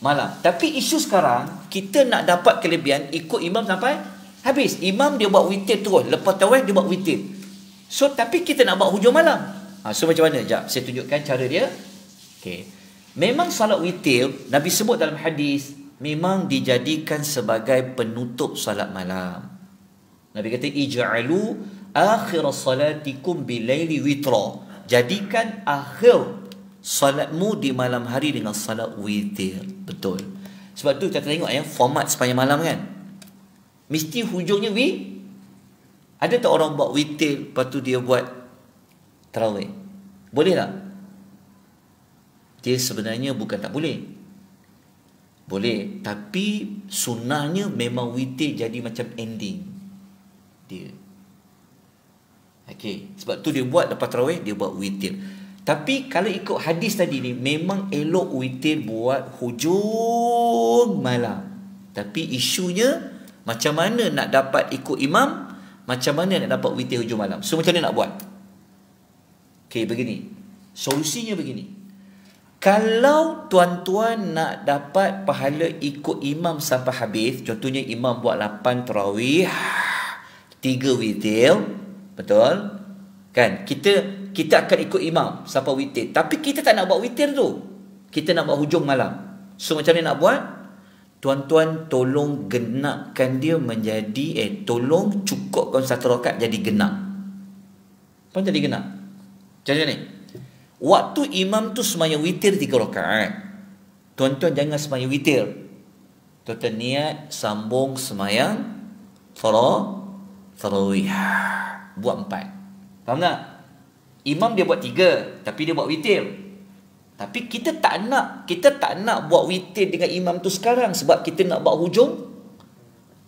malam. Tapi isu sekarang, kita nak dapat kelebihan ikut imam sampai habis. Imam dia buat witir terus, lepas tarawih dia buat witir. So tapi kita nak buat hujung malam. So macam mana? Sekejap saya tunjukkan cara dia. Okey. Memang salat witir Nabi sebut dalam hadis memang dijadikan sebagai penutup salat malam. Nabi kata ij'alu akhir salatikum bilaili witra. Jadikan akhir salatmu di malam hari dengan salat witir. Betul. Sebab tu kita tengok format sembahyang malam kan. Mesti hujungnya ada tak orang buat witir lepas tu dia buat tarawih? Boleh tak? Dia sebenarnya bukan tak boleh. Boleh, tapi sunnahnya memang witir jadi macam ending dia. Okey, sebab tu dia buat lepas tarawih dia buat witir. Tapi kalau ikut hadis tadi ni memang elok witir buat hujung malam. Tapi isunya macam mana nak dapat ikut imam, macam mana nak dapat witir hujung malam. So macam mana nak buat? Okey, begini. Solusinya begini. Kalau tuan-tuan nak dapat pahala ikut imam sampai habis, contohnya imam buat 8 tarawih, 3 witir, betul? Kan? Kita akan ikut imam sampai witir. Tapi kita tak nak buat witir tu. Kita nak buat hujung malam. So macam mana nak buat? Tuan-tuan tolong genapkan dia menjadi tolong cukupkan satu rakaat jadi genap. Apa jadi genap? Macam ni. Waktu imam tu sembahyang witir 3 rakaat. Tuan-tuan jangan sembahyang witir. Tuan-tuan niat sambung sembahyang tarawih. Buat 4. Faham tak? Imam dia buat 3, tapi dia buat witir. Tapi kita tak nak buat witir dengan imam tu sekarang sebab kita nak buat hujung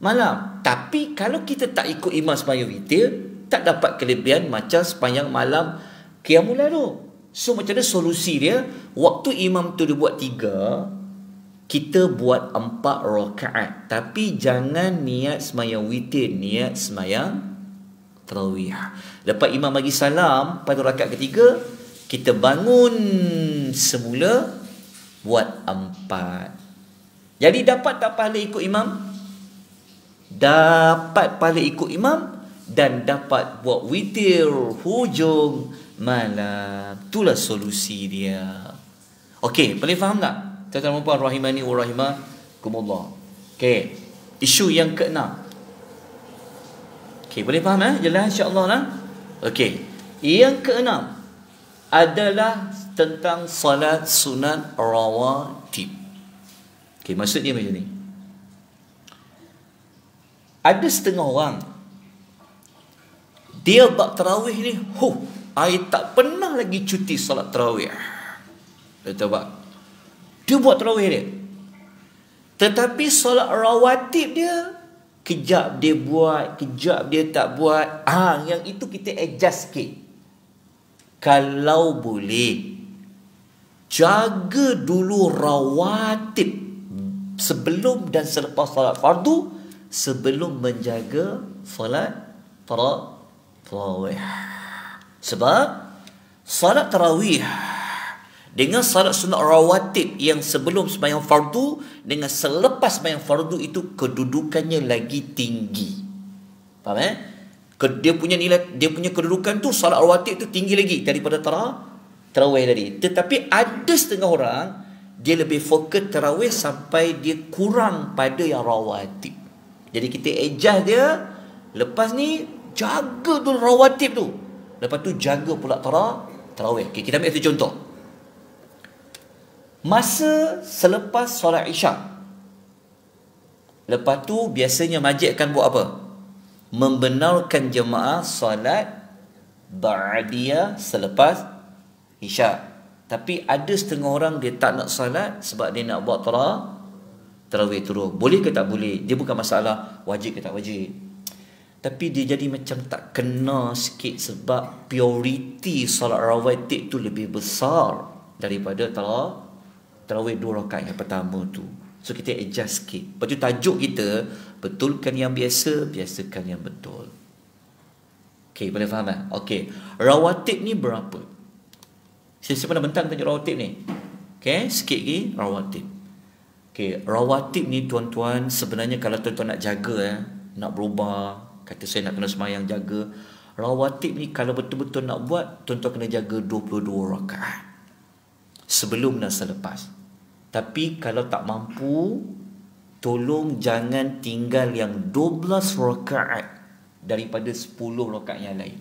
malam. Tapi kalau kita tak ikut imam sembahyang witir, tak dapat kelebihan macam sembahyang malam qiyamul lail tu. So macam mana solusi dia? Waktu imam tu dia buat 3, kita buat 4 rakaat. Tapi jangan niat sembahyang witir, niat sembahyang tarawih. Lepas imam bagi salam pada rakaat ketiga, kita bangun semula buat 4. Jadi dapat tak pahala ikut imam? Dapat pahala ikut imam dan dapat buat witir hujung malam. Itulah solusi dia. Okey, boleh faham tak? Tuan-tuan dan puan rahimani wa rahimakumullah. Okey, isu yang ke-6. Okey, boleh faham Jelas insya-Allah lah. Okey, yang ke-6 adalah tentang salat sunat rawatib. Okey, maksud dia macam ni. Ada setengah orang dia bab tarawih ni, I tak pernah lagi cuti salat tarawih. Dia tahu tak? Dia buat tarawih dia. Tetapi salat rawatib dia kejap dia buat, kejap dia tak buat. Yang itu kita adjust sikit. Kalau boleh, jaga dulu rawatib sebelum dan selepas salat fardu, sebelum menjaga salat tarawih. Sebab salat tarawih Dengan salat sunat rawatib yang sebelum sembahyang fardu dengan selepas sembahyang fardu itu kedudukannya lagi tinggi. Faham Dia punya nilai, dia punya kedudukan tu salat rawatib tu tinggi lagi daripada tarawih tadi. Tetapi ada setengah orang dia lebih fokus tarawih sampai dia kurang pada yang rawatib. Jadi kita adjust dia, lepas ni jaga tu rawatib tu. Lepas tu jaga pula tarawih. Okay, kita ambil satu contoh. Masa selepas solat isyak, lepas tu biasanya masjid akan buat apa? Membenarkan jemaah solat ba'diyah selepas isyak. Tapi ada setengah orang dia tak nak solat sebab dia nak buat tarawih terus. Boleh ke tak boleh? Dia bukan masalah wajib ke tak wajib. Tapi dia jadi macam tak kena sikit sebab prioriti solat rawatib tu lebih besar daripada tarawih 2 rakaat yang pertama tu. So kita adjust sikit. Lepas tu tajuk kita, betulkan yang biasa, biasakan yang betul. Okay, boleh faham tak? Okay, rawatib ni berapa? Siapa nak bentang tajuk rawatib ni? Okay, sikit lagi rawatib. Okay, rawatib ni tuan-tuan, sebenarnya kalau tuan-tuan nak jaga, nak berubah, kata saya nak kena semayang jaga, rawatib ni kalau betul-betul nak buat, tuan-tuan kena jaga 22 rakaat sebelum dan selepas. Tapi kalau tak mampu, tolong jangan tinggal yang 12 rakaat daripada 10 rakaat yang lain.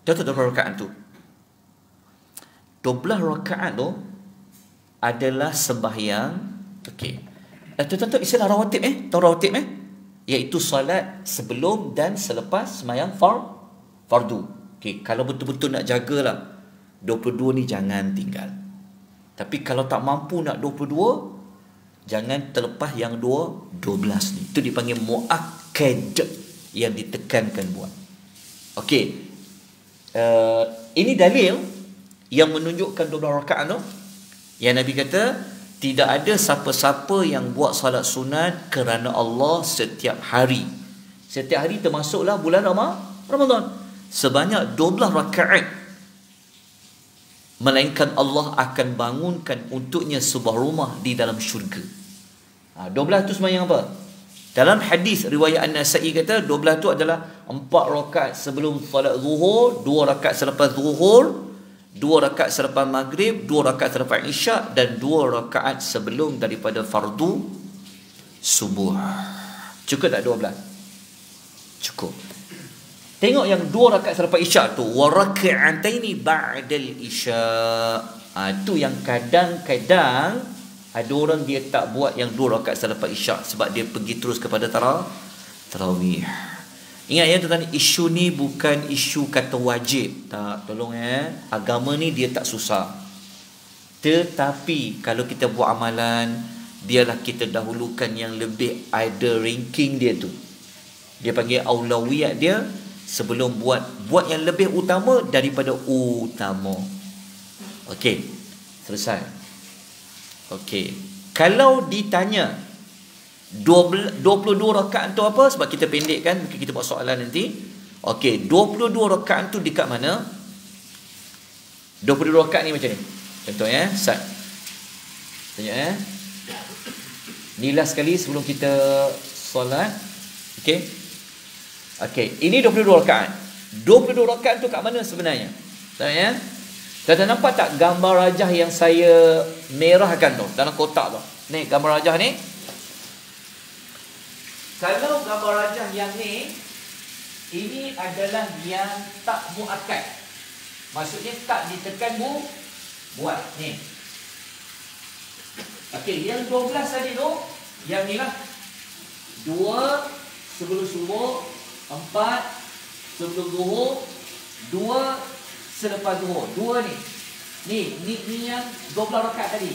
Tahu 12 rakaat tu? 12 rakaat tu adalah sembahyang. Okey. Tahu istilah rawatib Tahu rawatib iaitu solat sebelum dan selepas sembahyang fardu. Okey, kalau betul-betul nak jagalah 22 ni jangan tinggal. Tapi kalau tak mampu nak 22, jangan terlepas yang 12 ni. Itu dipanggil muakkad, yang ditekankan buat. Okey. Ini dalil yang menunjukkan 12 rakaat tu. Yang Nabi kata, tidak ada siapa-siapa yang buat salat sunat kerana Allah setiap hari. Setiap hari termasuklah bulan Ramadan. Sebanyak 12 rakaat. Melainkan Allah akan bangunkan untuknya sebuah rumah di dalam syurga. 12 tu sembahyang apa? Dalam hadis riwayat An-Nasa'i kata 12 tu adalah 4 rakaat sebelum solat zuhur, 2 rakaat selepas zuhur, 2 rakaat selepas maghrib, 2 rakaat selepas isyak, dan 2 rakaat sebelum daripada fardu subuh. Cukup tak 12? Cukup. Tengok yang 2 rakaat selepas isyak tu, wa raka'ataini ba'dal isyak. Tu yang kadang-kadang ada orang dia tak buat yang 2 rakaat selepas isyak sebab dia pergi terus kepada tarawih. Ingat ya tuan-tuan, isu ni bukan isu kata wajib. Tak, tolong agama ni dia tak susah. Tetapi kalau kita buat amalan, biarlah kita dahulukan yang lebih ada ranking dia tu. Dia panggil aulawiyat dia. Sebelum buat yang lebih utama daripada utama. Okey, selesai. Okey, kalau ditanya 22 rakaat tu apa? Sebab kita pendekkan, mungkin kita buat soalan nanti. Okey, 22 rakaat tu dekat mana? 22 rakaat ni macam ni. Contoh Sat. Tengok ni last sekali sebelum kita solat. Okey. Okey, ini 22 rakaat. 22 rakaat tu kat mana sebenarnya? Tengok Tuan-tuan nampak tak gambar rajah yang saya merahkan tu dalam kotak tu? Ni gambar rajah ni. Kalau gambar rajah yang ni, ini adalah yang tak muakkad. Maksudnya tak ditekan buat ni. Okey, yang 12 tadi tu, yang ni lah. 2 sebelum subuh, 4 sebelum zuhur, 2 selepas zuhur. 2 ni. Ni yang 12 rakaat tadi.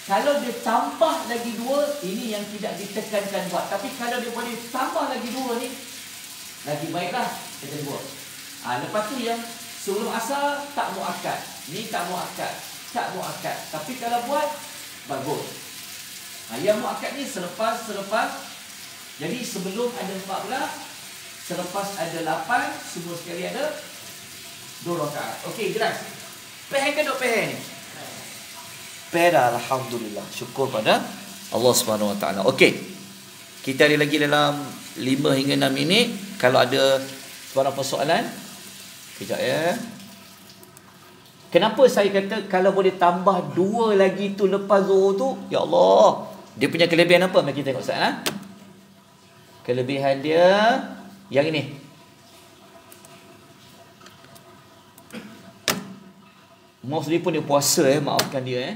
Kalau dia tambah lagi 2, ini yang tidak ditekankan buat. Tapi kalau dia boleh tambah lagi 2 ni, lagi baiklah kita buat. Lepas tu yang sebelum asar tak muakkad. Ni tak muakkad. Tak muakkad. Tapi kalau buat, bagus. Yang muakkad ni selepas. Jadi sebelum ada 14, selepas ada 8, semua sekali ada 2 rakaat. Okey, jelas. Pehen ke dok pehen ni? spare dah, alhamdulillah. Syukur pada Allah Subhanahu Wa Taala. Okey. Kita ada lagi dalam 5 hingga 6 minit. Kalau ada beberapa soalan, kejap ya. Kenapa saya kata kalau boleh tambah 2 lagi tu lepas zuhur tu, ya Allah, dia punya kelebihan apa? Mari kita tengok Ustaz, ha? Kelebihan dia yang ini. Mouse ni pun dia puasa, maafkan dia.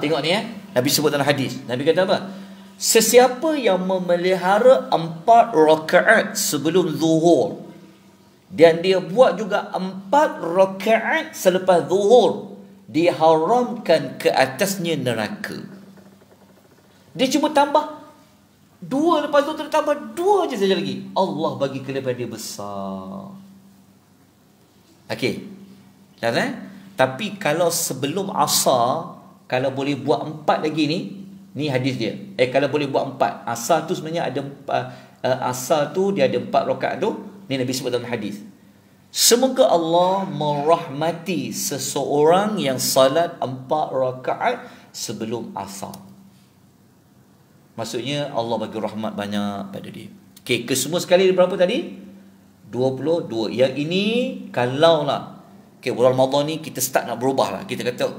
Tengok ni, Nabi sebut dalam hadis. Nabi kata apa? Sesiapa yang memelihara 4 rakaat sebelum zuhur, dan dia buat juga 4 rakaat selepas zuhur, diharamkan ke atasnya neraka. Dia cuma tambah 2, lepas tu tambah 2 je saja lagi. Allah bagi kelebihan dia besar. Okey. Tapi kalau sebelum asar, kalau boleh buat 4 lagi ni hadis dia. Kalau boleh buat 4. Asar tu sebenarnya ada asar tu dia ada 4 rakaat tu. Ni Nabi sebut dalam hadis. Semoga Allah merahmati seseorang yang salat 4 rakaat sebelum asar. Maksudnya Allah bagi rahmat banyak pada dia. Okey, kesemua sekali berapa tadi? 22. Yang ini kalaulah bulan Ramadan ni kita start nak berubah lah. Kita kata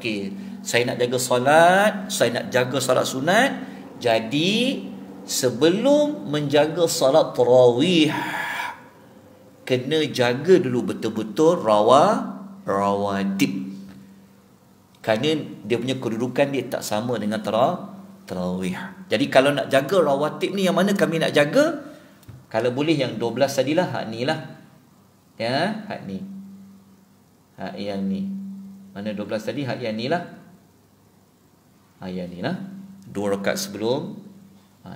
saya nak jaga solat, saya nak jaga solat sunat. Jadi sebelum menjaga solat tarawih, kena jaga dulu betul-betul rawatib. Kerana dia punya kedudukan dia tak sama dengan tarawih. Jadi kalau nak jaga rawatib ni, yang mana kami nak jaga? Kalau boleh yang 12 tadilah, hak ni lah. Ya, hak ni. Hak yang ni. Mana 12 tadi? Hak yang ni lah. Yang ni lah. 2 rakaat sebelum.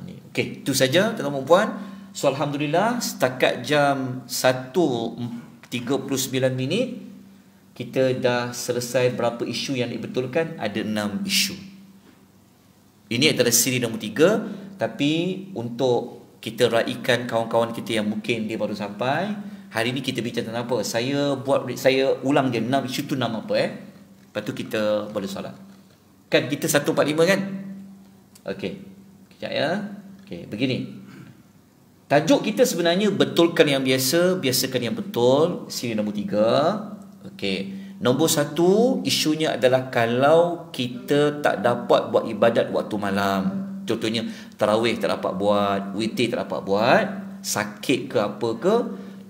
Ni. Okey, itu saja tuan-tuan dan puan. So alhamdulillah, setakat jam 1.39 minit kita dah selesai berapa isu yang dibetulkan. Ada 6 isu. Ini adalah siri nombor 3. Tapi untuk kita raikan kawan-kawan kita yang mungkin dia baru sampai, hari ni kita bincang tentang apa? Saya ulang je 6 isu tu 6 apa Lepas tu kita boleh solat. Kan kita 145 kan? Okey. Kejap ya. Okey, begini. Tajuk kita sebenarnya betulkan yang biasa, biasakan yang betul. Siri nombor 3. Okey. Nombor 1, isunya adalah kalau kita tak dapat buat ibadat waktu malam. Contohnya tarawih tak dapat buat, witir tak dapat buat, sakit ke apa ke,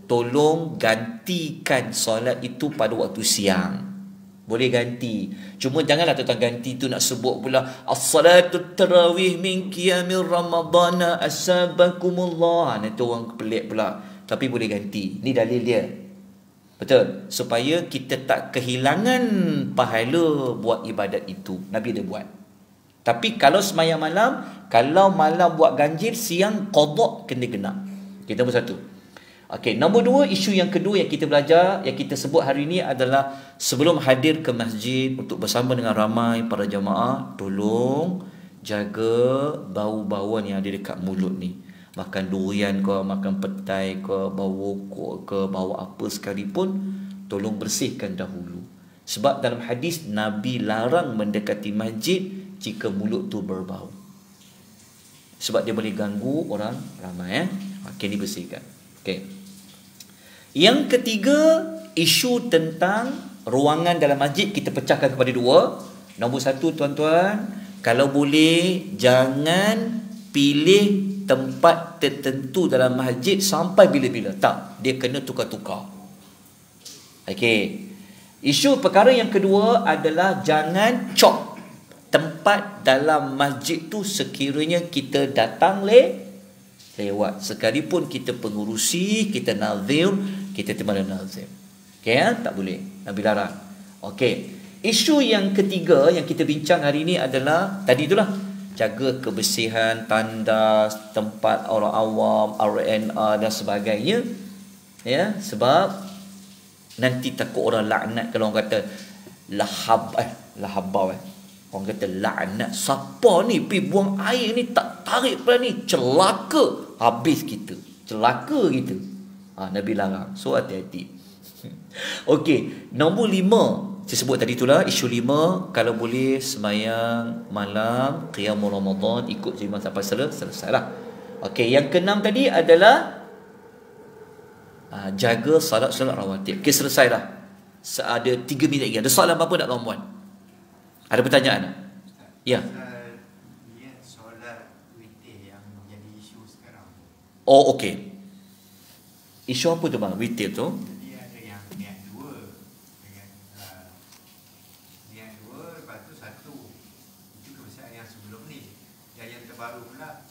tolong gantikan solat itu pada waktu siang. Boleh ganti. Cuma janganlah tuan-tuan ganti tu nak sebut pula as-salatu tarawih min qiyamir ramadana asabakumullah. Nanti orang pelik pula. Tapi boleh ganti. Ni dalil dia. Betul? Supaya kita tak kehilangan pahala buat ibadat itu. Nabi dia buat. Tapi kalau semayang malam, kalau malam buat ganjil, siang qada kena genap. Kita nombor 1. Okey, nombor 2, isu yang kedua yang kita belajar, yang kita sebut hari ini adalah sebelum hadir ke masjid untuk bersama dengan ramai para jamaah, tolong jaga bau-bauan yang ada dekat mulut ni. Makan durian ke, makan petai ke, bau rokok ke, bau apa sekalipun, tolong bersihkan dahulu. Sebab dalam hadis Nabi larang mendekati masjid jika mulut tu berbau. Sebab dia boleh ganggu orang ramai. Okey, dibersihkan. Okey. Yang ketiga, isu tentang ruangan dalam masjid kita pecahkan kepada 2. Nombor 1, tuan-tuan, kalau boleh jangan pilih tempat tertentu dalam masjid sampai bila-bila. Tak, dia kena tukar-tukar. Okey. Isu perkara yang kedua adalah jangan cop tempat dalam masjid tu sekiranya kita datang lewat. Sekalipun kita pengurusi, kita nazir, kita tempat nazir. Okey, tak boleh. Nabi larang. Okey. Isu yang ketiga yang kita bincang hari ini adalah tadi itulah, jaga kebersihan tandas, tempat orang awam, RNA dan sebagainya. Ya, sebab nanti takut orang laknat kalau orang kata lahabau. Orang kata laknat, siapa ni pergi buang air ni tak tarik pula ni, celaka, habis kita, celaka kita. Nabi larang. So hati-hati. Okey, nombor 5 Saya sebut tadi itulah isu 5, kalau boleh semayang malam qiyam Ramadan ikut imam sampai selesailah. Okey, yang ke-6 tadi adalah jaga salat rawatib. Okey, selesai dah. Ada 3 minit lagi. Ada soalan apa nak tuan-puan? Ada pertanyaan? Ya. Solat witir yang menjadi isu sekarang. Oh, okey. Isu apa tu bang? Witir tu? Jadi ada yang niat 2 dengan niat 2, lepas tu 1. Itu kebiasaan yang sebelum ni. Yang terbaru pula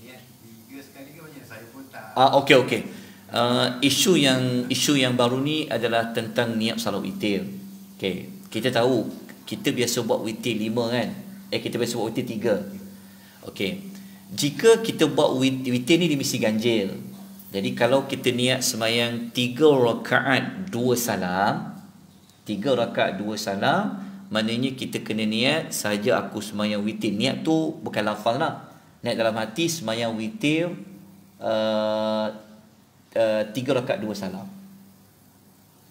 niat 3 sekali ke macam saya pun tak. Okey. Isu yang baru ni adalah tentang niat salat witir. Okey, kita tahu kita biasa buat witir 5 kan? Kita biasa buat witir 3. Okey. Jika kita buat witir ni dia mesti ganjil. Jadi kalau kita niat semayang 3 rakaat 2 salam, 3 rakaat 2 salam, maknanya kita kena niat saja aku semayang witir. Niat tu bukan lafal lah. Niat dalam hati semayang witir 3 rakaat 2 salam.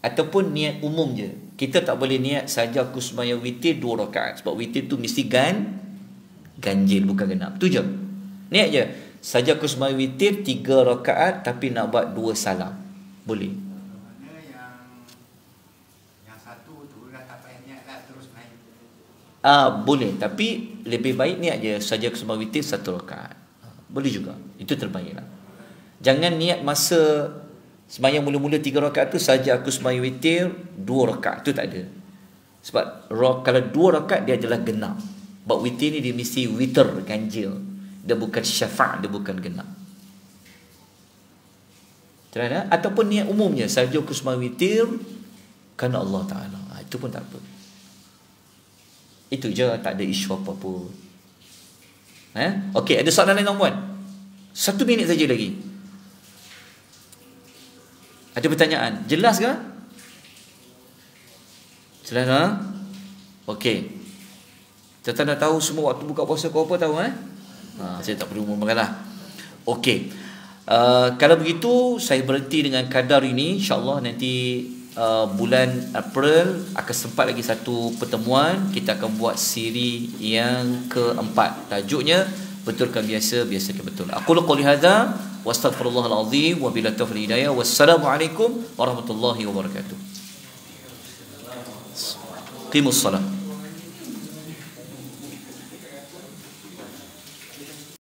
Ataupun niat umum je. Kita tak boleh niat saja aku semayang witir 2 rakaat. Sebab witir tu mesti ganjil bukan genap. Tu je. Niat je. Saja aku semayang witir 3 rakaat tapi nak buat 2 salam. Boleh. Mana yang satu tu dah tak payah niat lah, terus naik. Boleh. Tapi lebih baik niat je. Saja aku semayang witir 1 rakaat. Boleh juga. Itu terbaik lah. Jangan niat masa semayang mula-mula 3 rakaat tu saja aku semayang witir 2 rakaat. Tu tak ada. Sebab kalau 2 rakaat dia adalah genap. Sebab witir ni dia mesti witir, ganjil. Dia bukan syafa', dia bukan genap. Terana? Ataupun niat umumnya saja aku semayang witir kerana Allah Ta'ala. Itu pun tak apa. Itu je, tak ada isu apa-apa. Okey, ada soalan lain tuan-puan? 1 minit saja lagi. Ada pertanyaan? Jelas ke? Jelas tak? Okey. Kita nak tahu semua waktu buka puasa kau apa tahu saya tak perlu umumkanlah. Okey. Kalau begitu saya berhenti dengan kadar ini. InsyaAllah nanti bulan April akan sempat lagi satu pertemuan. Kita akan buat siri yang keempat. Tajuknya betulkan biasa, biasakan betul. Aku qouli hadza wa astaghfirullahal azim wa billahi taufiq hidayah. Wassalamualaikum warahmatullahi wabarakatuh. Qimus salat.